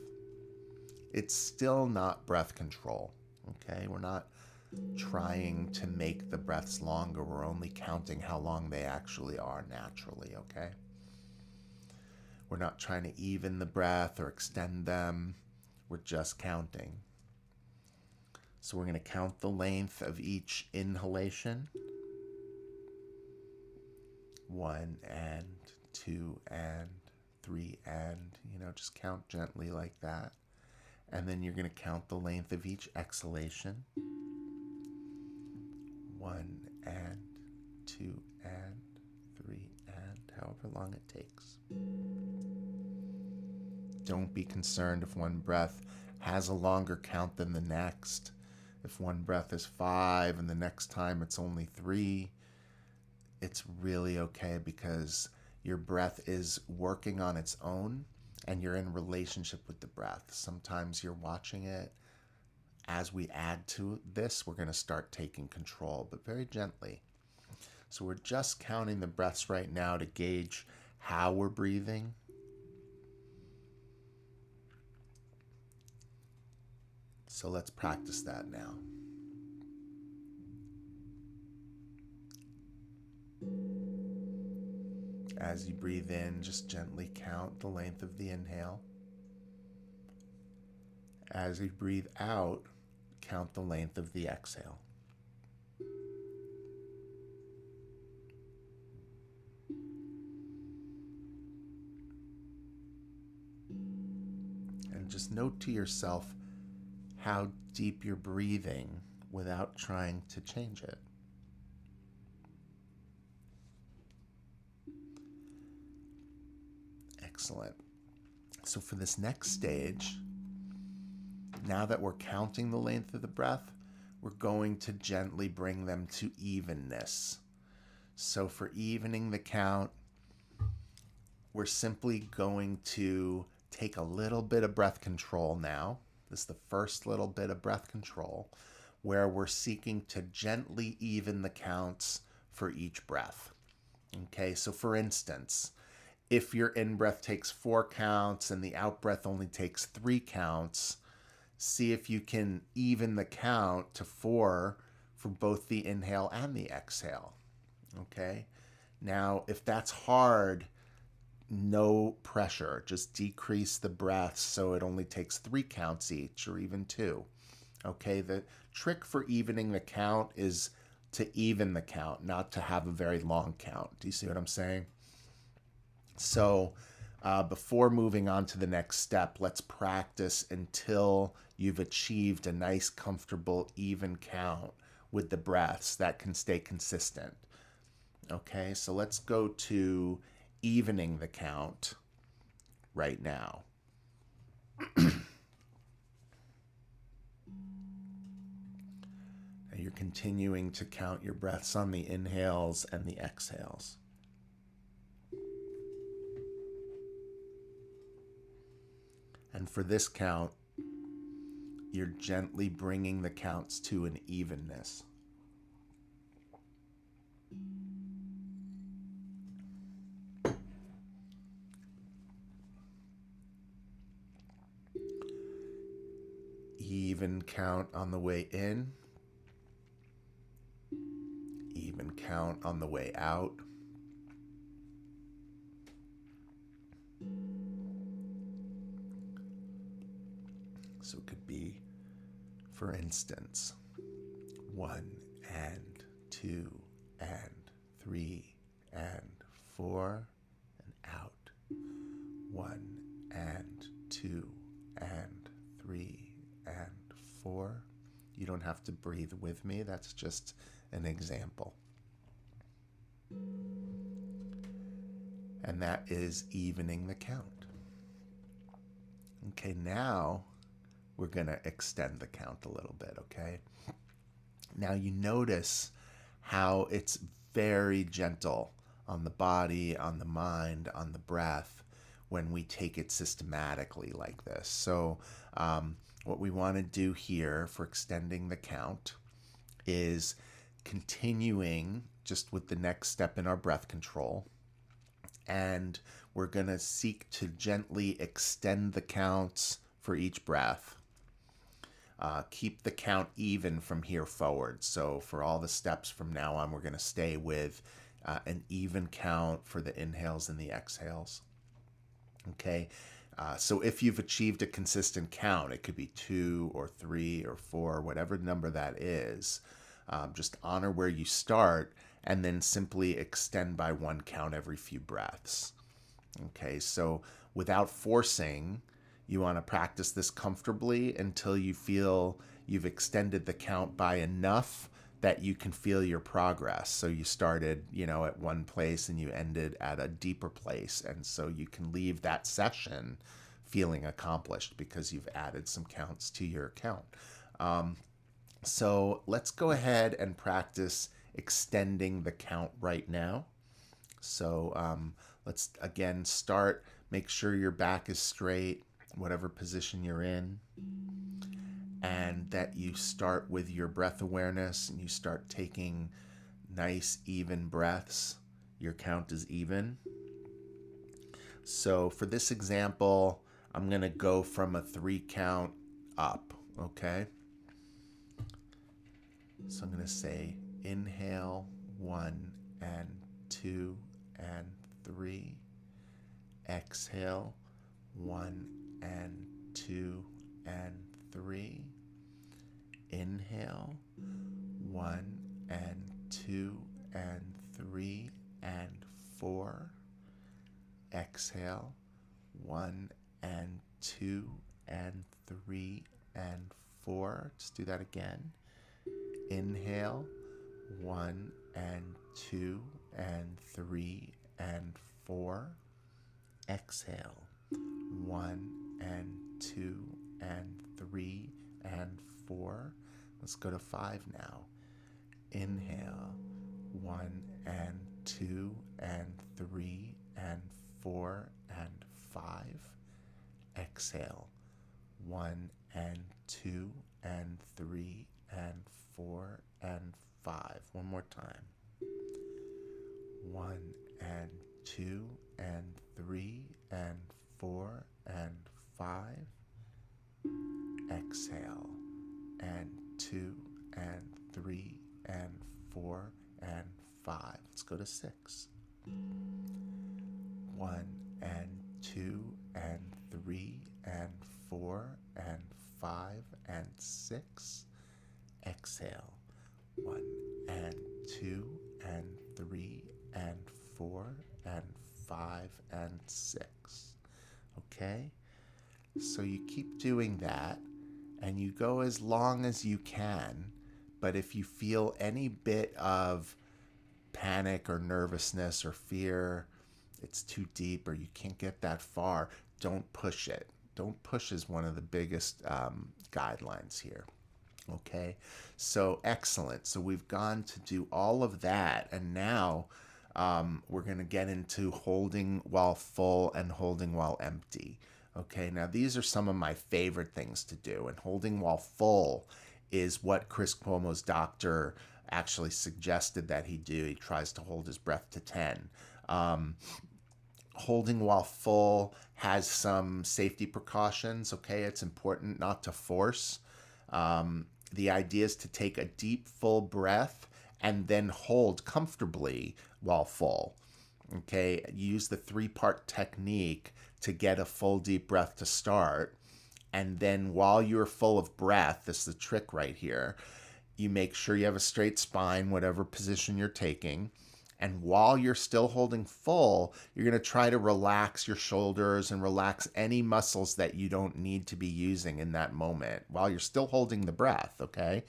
it's still not breath control, okay? We're not trying to make the breaths longer. We're only counting how long they actually are naturally, okay? We're not trying to even the breath or extend them. We're just counting. So we're going to count the length of each inhalation 1 and 2 and 3 and, just count gently like that. And then you're going to count the length of each exhalation. 1 and 2 and 3 and, however long it takes. Don't be concerned if one breath has a longer count than the next. If one breath is 5 and the next time it's only 3, it's really okay, because your breath is working on its own and you're in relationship with the breath. Sometimes you're watching it. As we add to this, we're going to start taking control, but very gently. So we're just counting the breaths right now to gauge how we're breathing. So let's practice that now. As you breathe in, just gently count the length of the inhale. As you breathe out, count the length of the exhale. And just note to yourself how deep you're breathing without trying to change it. Excellent. So for this next stage, now that we're counting the length of the breath, we're going to gently bring them to evenness. So for evening the count, we're simply going to take a little bit of breath control now. This is the first little bit of breath control, where we're seeking to gently even the counts for each breath. Okay, so for instance, if your in-breath takes 4 counts and the out-breath only takes 3 counts, see if you can even the count to 4 for both the inhale and the exhale. Okay? Now, if that's hard, no pressure. Just decrease the breath so it only takes 3 counts each, or even 2. Okay? The trick for evening the count is to even the count, not to have a very long count. Do you see what I'm saying? So before moving on to the next step, let's practice until you've achieved a nice, comfortable, even count with the breaths that can stay consistent. Okay, so let's go to evening the count right now. Now you're continuing to count your breaths on the inhales and the exhales. And for this count, you're gently bringing the counts to an evenness. Even count on the way in. Even count on the way out. So it could be, for instance, 1 and 2 and 3 and 4 and out. 1 and 2 and 3 and 4. You don't have to breathe with me. That's just an example. And that is evening the count. Okay, now we're going to extend the count a little bit, okay? Now you notice how it's very gentle on the body, on the mind, on the breath when we take it systematically like this. So what we want to do here for extending the count is continuing just with the next step in our breath control. And we're going to seek to gently extend the counts for each breath. Keep the count even from here forward. So for all the steps from now on, we're going to stay with an even count for the inhales and the exhales. Okay, so if you've achieved a consistent count, it could be 2 or 3 or 4, whatever number that is. Just honor where you start and then simply extend by 1 count every few breaths. Okay, so without forcing, you want to practice this comfortably until you feel you've extended the count by enough that you can feel your progress. So you started, at one place and you ended at a deeper place. And so you can leave that session feeling accomplished because you've added some counts to your count. So let's go ahead and practice extending the count right now. So let's again start. Make sure your back is straight, whatever position you're in, and that you start with your breath awareness and you start taking nice, even breaths. Your count is even. So for this example, I'm going to go from a 3 count up, okay? So I'm going to say inhale 1 and 2 and 3. Exhale 1 and 2 and 3. Inhale 1 and 2 and 3 and 4. Exhale 1 and 2 and 3 and 4. Let's do that again. Inhale 1 and 2 and 3 and 4. Exhale 1 and 2 and 3 and 4. Let's go to 5 now. Inhale 1 and 2 and 3 and 4 and 5. Exhale 1 and 2 and 3 and 4 and 5. One more time. 1 and 2 and 3 and 4 and 5. Exhale and 2 and 3 and 4 and 5. Let's go to 6. 1 and 2 and 3 and 4 and 5 and 6. Exhale 1 and 2 and 3 and 4 and 5 and 6. Okay? So you keep doing that and you go as long as you can, but if you feel any bit of panic or nervousness or fear, it's too deep or you can't get that far, don't push it. Don't push is one of the biggest guidelines here. Okay, so excellent. So we've gone to do all of that, and now we're going to get into holding while full and holding while empty. Okay, now these are some of my favorite things to do, and holding while full is what Chris Cuomo's doctor actually suggested that he do. He tries to hold his breath to 10. Holding while full has some safety precautions. Okay, it's important not to force. The idea is to take a deep, full breath and then hold comfortably while full. Okay, use the 3-part technique to get a full, deep breath to start. And then while you're full of breath, this is the trick right here, you make sure you have a straight spine, whatever position you're taking. And while you're still holding full, you're going to try to relax your shoulders and relax any muscles that you don't need to be using in that moment while you're still holding the breath, okay?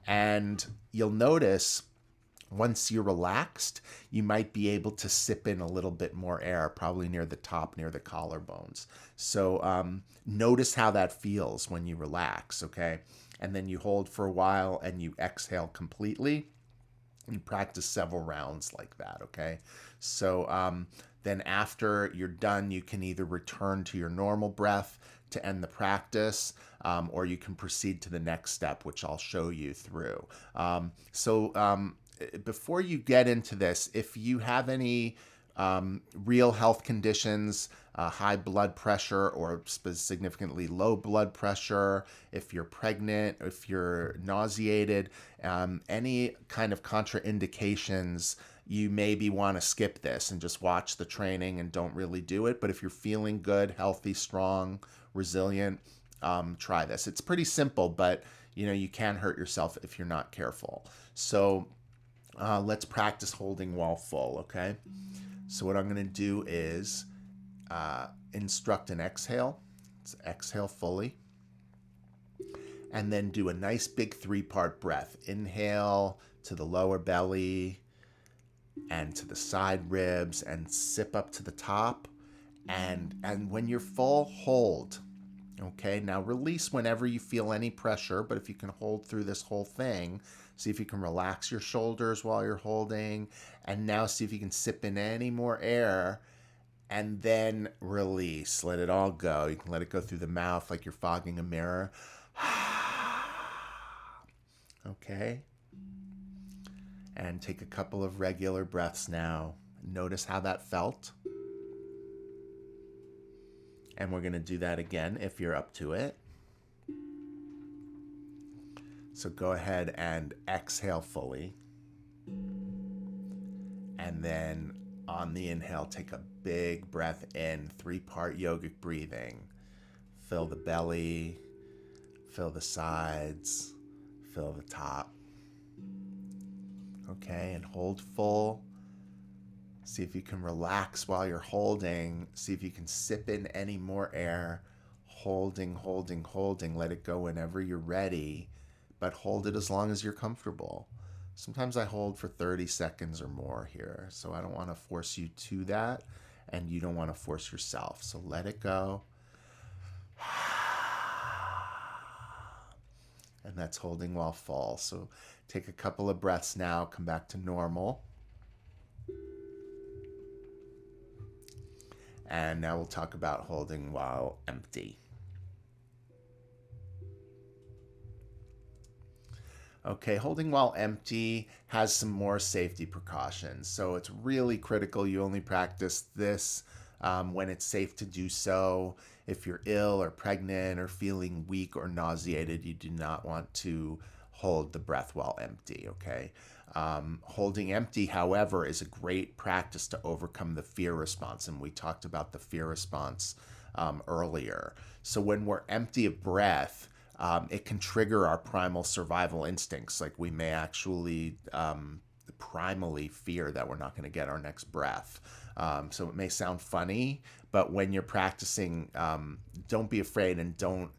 And you'll notice once you're relaxed, you might be able to sip in a little bit more air, probably near the top, near the collarbones. So notice how that feels when you relax, okay? And then you hold for a while and you exhale completely. You practice several rounds like that, okay? So then after you're done, you can either return to your normal breath to end the practice, or you can proceed to the next step, which I'll show you through. Before you get into this, if you have any real health conditions, high blood pressure or significantly low blood pressure, if you're pregnant, if you're nauseated, any kind of contraindications, you maybe want to skip this and just watch the training and don't really do it. But if you're feeling good, healthy, strong, resilient, try this. It's pretty simple, but you can hurt yourself if you're not careful. So Let's practice holding while full, okay? So what I'm going to do is instruct an exhale. Let's exhale fully. And then do a nice big 3-part breath. Inhale to the lower belly and to the side ribs and sip up to the top. And when you're full, hold. Okay, now release whenever you feel any pressure, but if you can hold through this whole thing, see if you can relax your shoulders while you're holding. And now see if you can sip in any more air and then release. Let it all go. You can let it go through the mouth like you're fogging a mirror. Okay. And take a couple of regular breaths now. Notice how that felt. And we're going to do that again if you're up to it. So go ahead and exhale fully. And then on the inhale, take a big breath in, 3-part yogic breathing. Fill the belly, fill the sides, fill the top. Okay, and hold full. See if you can relax while you're holding. See if you can sip in any more air. Holding, holding, holding. Let it go whenever you're ready, but hold it as long as you're comfortable. Sometimes I hold for 30 seconds or more here, so I don't want to force you to that, and you don't want to force yourself. So let it go. And that's holding while full. So take a couple of breaths now, come back to normal. And now we'll talk about holding while empty. Okay, holding while empty has some more safety precautions. So it's really critical you only practice this when it's safe to do so. If you're ill or pregnant or feeling weak or nauseated, you do not want to hold the breath while empty, okay? Holding empty, however, is a great practice to overcome the fear response. And we talked about the fear response earlier. So when we're empty of breath, it can trigger our primal survival instincts. Like we may actually primally fear that we're not going to get our next breath. So it may sound funny, but when you're practicing, don't be afraid and don't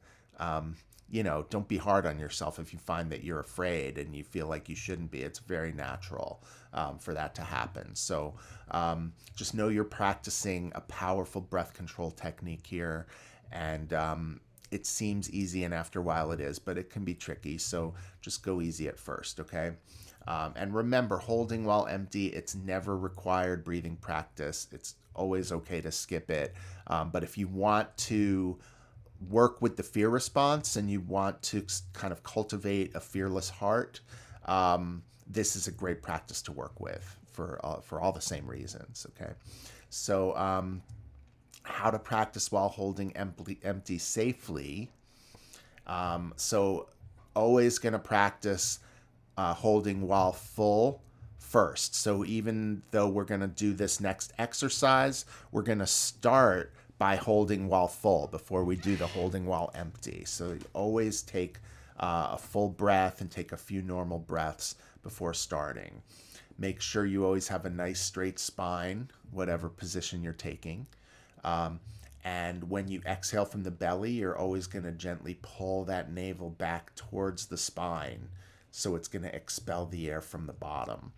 be hard on yourself if you find that you're afraid and you feel like you shouldn't be. It's very natural for that to happen. So just know you're practicing a powerful breath control technique here. And it seems easy, and after a while it is, but it can be tricky. So just go easy at first, okay? And remember, holding while empty, it's never required breathing practice. It's always okay to skip it. But if you want to work with the fear response and you want to kind of cultivate a fearless heart, this is a great practice to work with for all the same reasons, okay? So how to practice while holding empty safely. So always going to practice holding while full first. So even though we're going to do this next exercise, we're going to start by holding while full before we do the holding while empty. So you always take a full breath and take a few normal breaths before starting. Make sure you always have a nice straight spine, whatever position you're taking. And when you exhale from the belly, you're always going to gently pull that navel back towards the spine. So it's going to expel the air from the bottom.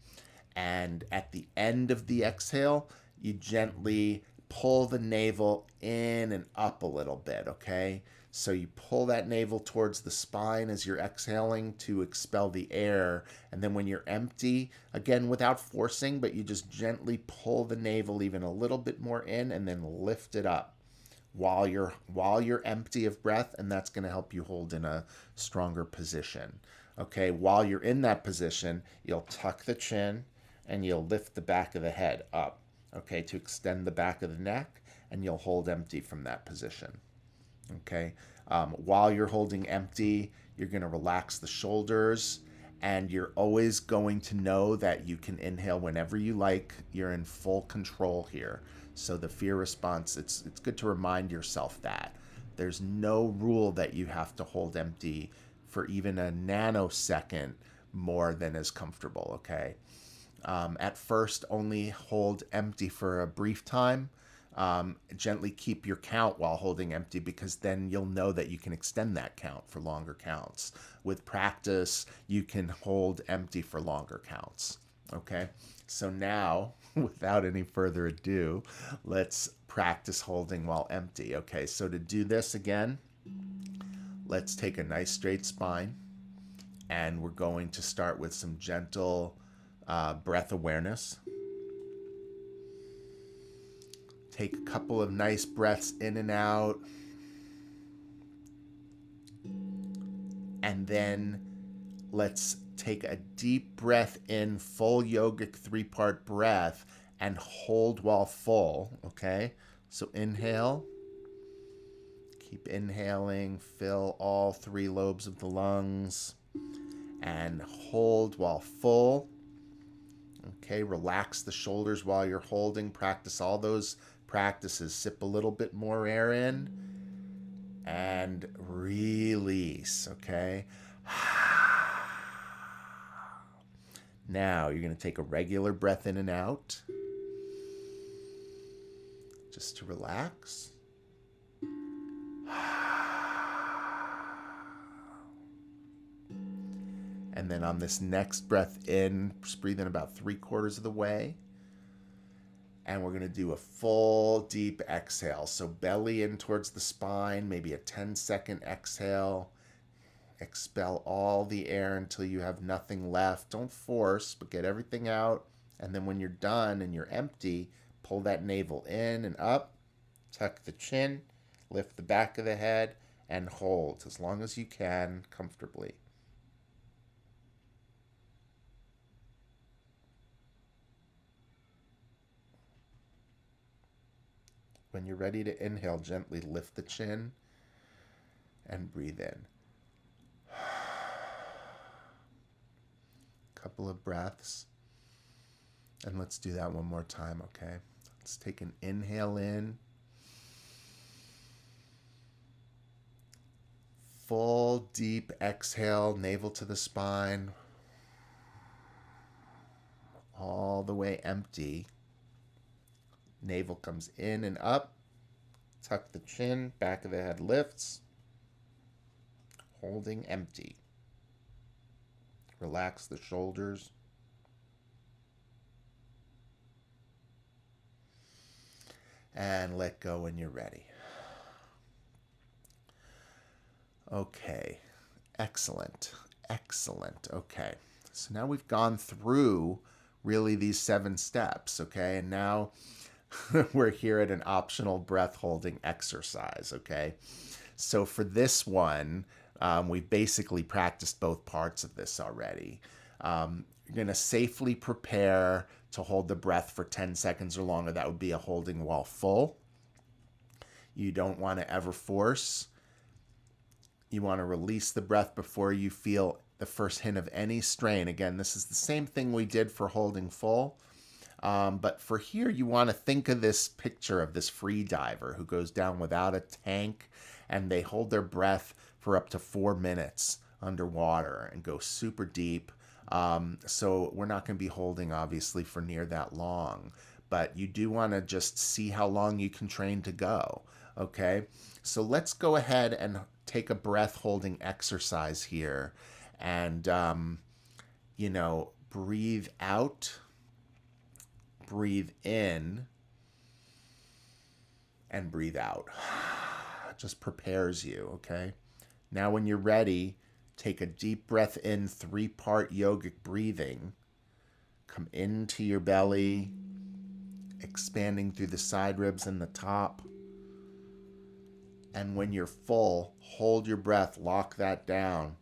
And at the end of the exhale, you gently pull the navel in and up a little bit, okay? So you pull that navel towards the spine as you're exhaling to expel the air. And then when you're empty, again, without forcing, but you just gently pull the navel even a little bit more in and then lift it up while you're empty of breath, and that's going to help you hold in a stronger position. Okay, while you're in that position, you'll tuck the chin and you'll lift the back of the head up, okay, to extend the back of the neck, and you'll hold empty from that position. Okay, while you're holding empty, you're going to relax the shoulders, and you're always going to know that you can inhale whenever you like. You're in full control here. So the fear response, it's good to remind yourself that there's no rule that you have to hold empty for even a nanosecond more than is comfortable, okay? At first, only hold empty for a brief time. Gently keep your count while holding empty, because then you'll know that you can extend that count for longer counts. With practice, you can hold empty for longer counts. Okay, so now, without any further ado, let's practice holding while empty. Okay, so to do this again, let's take a nice straight spine, and we're going to start with some gentle breath awareness. Take a couple of nice breaths in and out. And then let's take a deep breath in, full yogic 3-part breath, and hold while full, okay? So inhale. Keep inhaling, fill all 3 lobes of the lungs, and hold while full. Okay, relax the shoulders while you're holding. Practice all those practices. Sip a little bit more air in and release, okay? Now you're going to take a regular breath in and out just to relax. And then on this next breath in, just breathe in about 3/4 of the way. And we're going to do a full deep exhale. So belly in towards the spine, maybe a 10-second exhale. Expel all the air until you have nothing left. Don't force, but get everything out. And then when you're done and you're empty, pull that navel in and up. Tuck the chin, lift the back of the head, and hold as long as you can comfortably. When you're ready to inhale, gently lift the chin and breathe in. Couple of breaths. And let's do that one more time, okay? Let's take an inhale in. Full deep exhale, navel to the spine. All the way empty. Navel comes in and up. Tuck the chin, back of the head lifts. Holding empty. Relax the shoulders. And let go when you're ready. Okay. Excellent. Excellent. Okay. So now we've gone through really these 7 steps, okay? And now we're here at an optional breath holding exercise, okay? So for this one, we've basically practiced both parts of this already. You're going to safely prepare to hold the breath for 10 seconds or longer. That would be a holding while full. You don't want to ever force. You want to release the breath before you feel the first hint of any strain. Again, this is the same thing we did for holding full. But for here, you want to think of this picture of this free diver who goes down without a tank, and they hold their breath for up to 4 minutes underwater and go super deep. So we're not going to be holding, obviously, for near that long. But you do want to just see how long you can train to go. Okay? So let's go ahead and take a breath holding exercise here. And, breathe out. Breathe in and breathe out. It just prepares you, okay? Now when you're ready, take a deep breath in, 3-part yogic breathing. Come into your belly, expanding through the side ribs and the top. And when you're full, hold your breath, lock that down.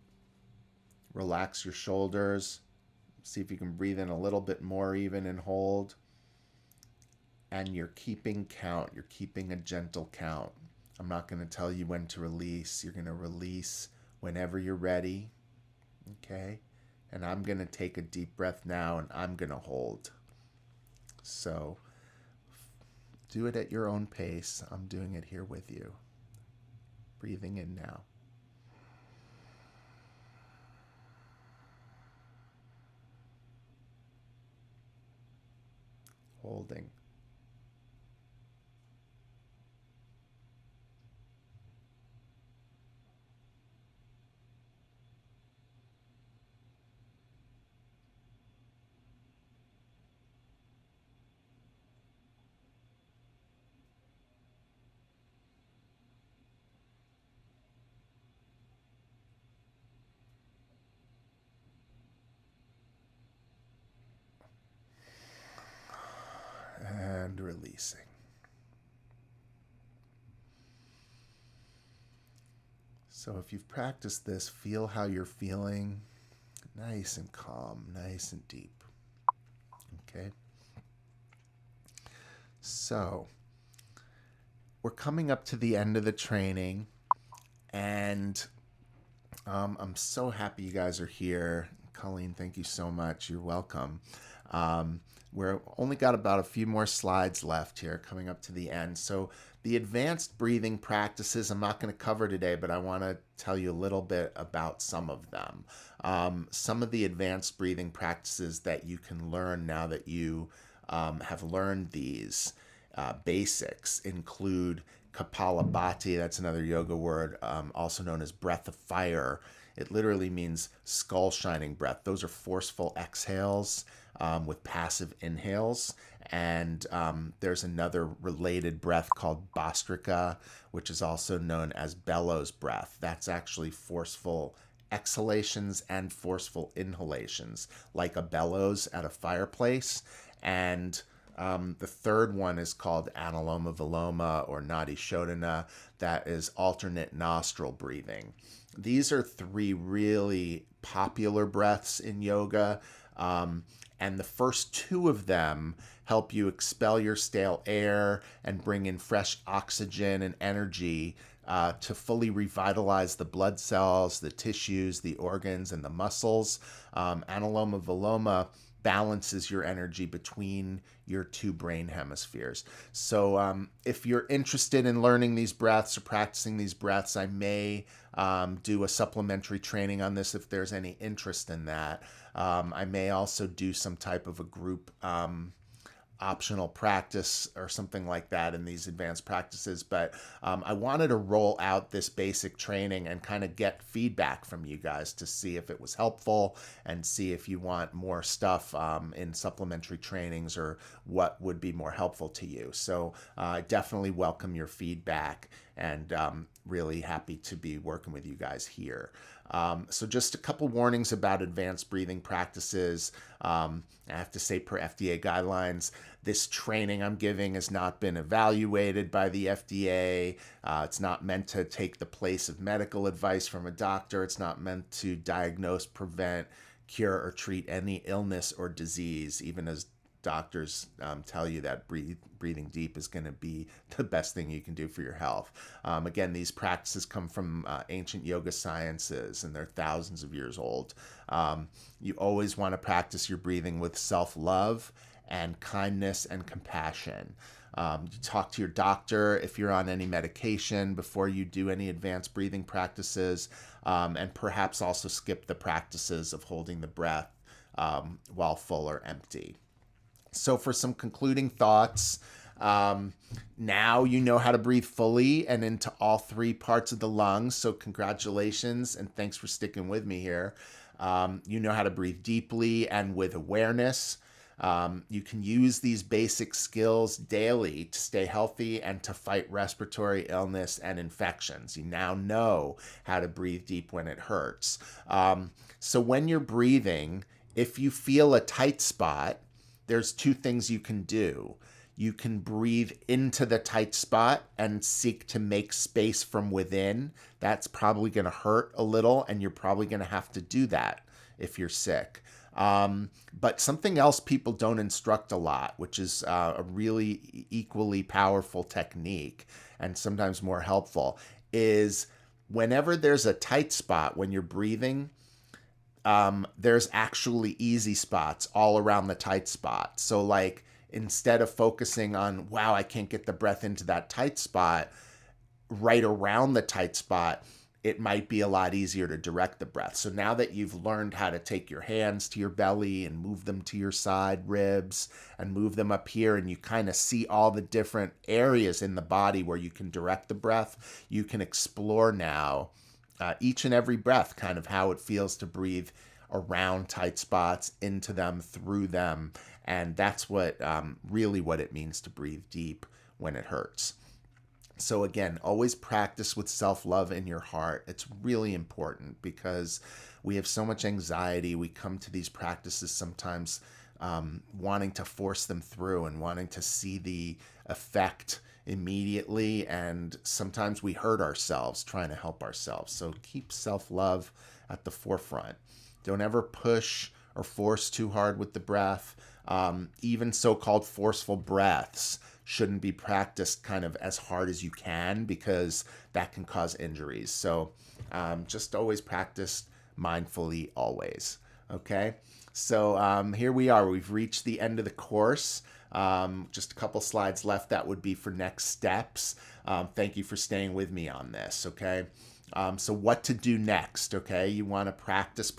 Relax your shoulders. See if you can breathe in a little bit more even and hold. And you're keeping count. You're keeping a gentle count. I'm not going to tell you when to release. You're going to release whenever you're ready. Okay? And I'm going to take a deep breath now, and I'm going to hold. So do it at your own pace. I'm doing it here with you. Breathing in now. Holding. And releasing. So if you've practiced this, feel how you're feeling. Nice and calm, nice and deep. Okay? So we're coming up to the end of the training, and I'm so happy you guys are here. Colleen, thank you so much. You're welcome. We're only got about a few more slides left here, coming up to the end. So the advanced breathing practices I'm not going to cover today, but I want to tell you a little bit about some of them. Some of the advanced breathing practices that you can learn now that you have learned these basics include Kapalabhati, that's another yoga word, also known as breath of fire. It literally means skull shining breath. Those are forceful exhales with passive inhales. And there's another related breath called Bhastrika, which is also known as bellows breath. That's actually forceful exhalations and forceful inhalations, like a bellows at a fireplace. And the third one is called Anuloma Viloma or Nadi Shodhana. That is alternate nostril breathing. These are three really popular breaths in yoga. And the first two of them help you expel your stale air and bring in fresh oxygen and energy to fully revitalize the blood cells, the tissues, the organs, and the muscles. Anuloma Viloma balances your energy between your two brain hemispheres. So if you're interested in learning these breaths or practicing these breaths, I may do a supplementary training on this if there's any interest in that. I may also do some type of a group optional practice or something like that in these advanced practices. But I wanted to roll out this basic training and kind of get feedback from you guys to see if it was helpful and see if you want more stuff in supplementary trainings or what would be more helpful to you. So I definitely welcome your feedback and really happy to be working with you guys here. So just a couple warnings about advanced breathing practices. I have to say, per FDA guidelines, this training I'm giving has not been evaluated by the FDA. It's not meant to take the place of medical advice from a doctor. It's not meant to diagnose, prevent, cure, or treat any illness or disease, even as doctors tell you that breathing deep is going to be the best thing you can do for your health. Again, these practices come from ancient yoga sciences, and they're thousands of years old. You always want to practice your breathing with self-love and kindness and compassion. You talk to your doctor if you're on any medication before you do any advanced breathing practices, and perhaps also skip the practices of holding the breath while full or empty. So for some concluding thoughts, now you know how to breathe fully and into all three parts of the lungs. So congratulations and thanks for sticking with me here. You know how to breathe deeply and with awareness. You can use these basic skills daily to stay healthy and to fight respiratory illness and infections. You now know how to breathe deep when it hurts. So when you're breathing, if you feel a tight spot, there's two things you can do. You can breathe into the tight spot and seek to make space from within. That's probably going to hurt a little, and you're probably going to have to do that if you're sick. But something else people don't instruct a lot, which is a really equally powerful technique and sometimes more helpful, is whenever there's a tight spot when you're breathing, there's actually easy spots all around the tight spot. So like instead of focusing on, wow, I can't get the breath into that tight spot, right around the tight spot, it might be a lot easier to direct the breath. So now that you've learned how to take your hands to your belly and move them to your side ribs and move them up here, and you kind of see all the different areas in the body where you can direct the breath, you can explore now each and every breath, kind of how it feels to breathe around tight spots, into them, through them. And that's what really what it means to breathe deep when it hurts. So again, always practice with self-love in your heart. It's really important because we have so much anxiety. We come to these practices sometimes wanting to force them through and wanting to see the effect immediately. And sometimes we hurt ourselves trying to help ourselves. So keep self-love at the forefront. Don't ever push or force too hard with the breath. Even so-called forceful breaths shouldn't be practiced kind of as hard as you can because that can cause injuries. So just always practice mindfully always. Okay? So here we are. We've reached the end of the course. Just a couple slides left. That would be for next steps. Thank you for staying with me on this. Okay? So what to do next, okay? You want to practice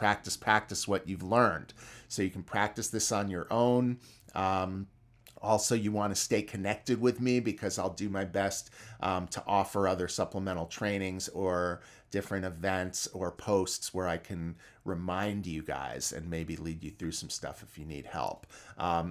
what you've learned. So you can practice this on your own. Also, you want to stay connected with me because I'll do my best to offer other supplemental trainings or different events or posts where I can remind you guys and maybe lead you through some stuff if you need help.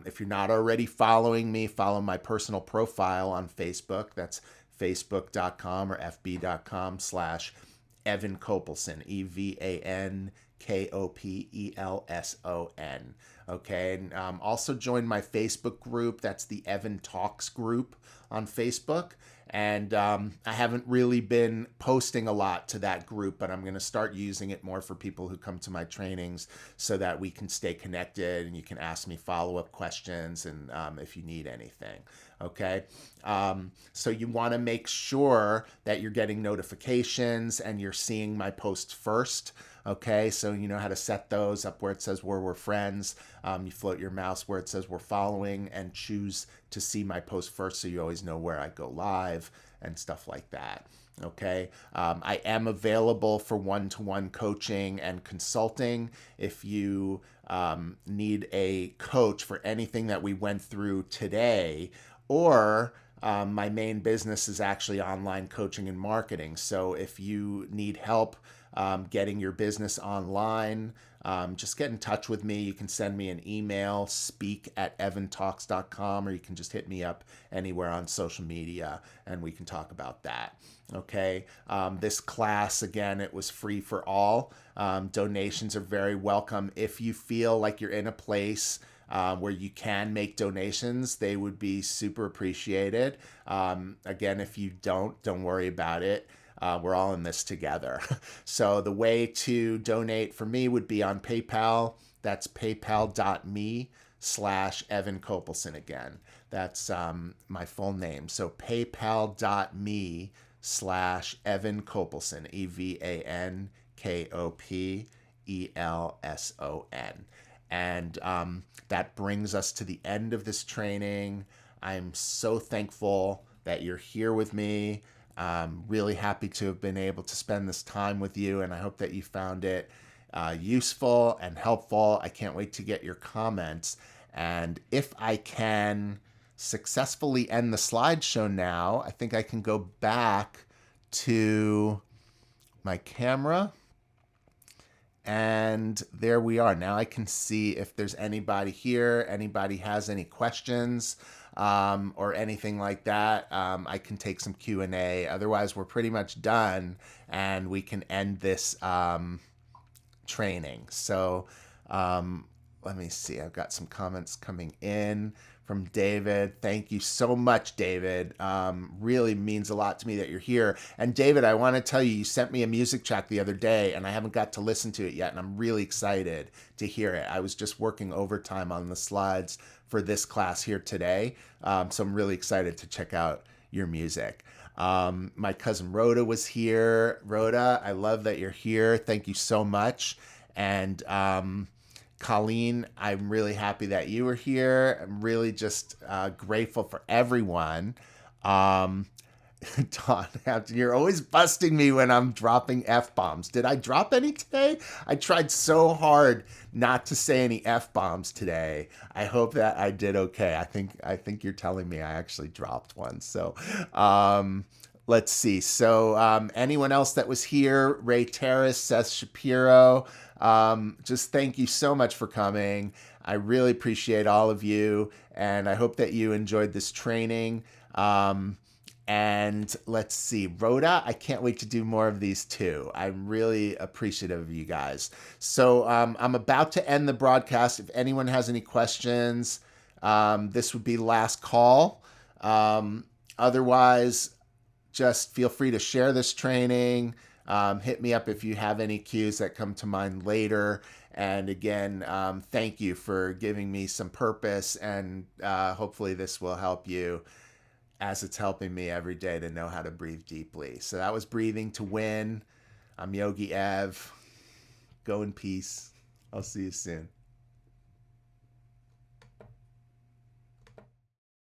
If you're not already following me, follow my personal profile on Facebook. That's facebook.com or fb.com/Evan Kopelson, EvanKopelson. Okay, and also join my Facebook group. That's the evantalks group on Facebook. And I haven't really been posting a lot to that group, but I'm going to start using it more for people who come to my trainings so that we can stay connected and you can ask me follow-up questions and if you need anything. Okay, so you want to make sure that you're getting notifications and you're seeing my posts first. Okay, so you know how to set those up where it says we're friends. You float your mouse where it says we're following and choose to see my post first so you always know where I go live and stuff like that. Okay, I am available for one-to-one coaching and consulting. If you need a coach for anything that we went through today, or my main business is actually online coaching and marketing. So if you need help getting your business online, just get in touch with me. You can send me an email, speak@evantalks.com, or you can just hit me up anywhere on social media and we can talk about that. Okay. This class, again, it was free for all. Donations are very welcome. If you feel like you're in a place where you can make donations, they would be super appreciated. Again, if you don't worry about it. We're all in this together. So the way to donate for me would be on PayPal. That's paypal.me/Evan Kopelson again. That's my full name. So paypal.me/Evan Kopelson, EvanKopelson. And that brings us to the end of this training. I'm so thankful that you're here with me. Really happy to have been able to spend this time with you, and I hope that you found it useful and helpful. I can't wait to get your comments. And if I can successfully end the slideshow now, I think I can go back to my camera. And there we are. Now I can see if there's anybody here, anybody has any questions or anything like that. I can take some Q&A. Otherwise, we're pretty much done and we can end this training. So let me see. I've got some comments coming in from David. Thank you so much, David. Really means a lot to me that you're here. And David, I want to tell you, you sent me a music track the other day and I haven't got to listen to it yet. And I'm really excited to hear it. I was just working overtime on the slides for this class here today. So I'm really excited to check out your music. My cousin Rhoda was here. Rhoda, I love that you're here. Thank you so much. And Colleen, I'm really happy that you were here. I'm really just grateful for everyone. Don Hampton, you're always busting me when I'm dropping F-bombs. Did I drop any today? I tried so hard not to say any F-bombs today. I hope that I did okay. I think you're telling me I actually dropped one. So let's see. So anyone else that was here, Ray Terrace, Seth Shapiro, just thank you so much for coming. I really appreciate all of you, and I hope that you enjoyed this training. And let's see, Rhoda, I can't wait to do more of these too. I'm really appreciative of you guys. So I'm about to end the broadcast. If anyone has any questions, this would be last call. Otherwise, just feel free to share this training. Hit me up if you have any cues that come to mind later. And again, thank you for giving me some purpose, and hopefully this will help you as it's helping me every day to know how to breathe deeply. So that was Breathing to Win. I'm Yogi Ev. Go in peace. I'll see you soon.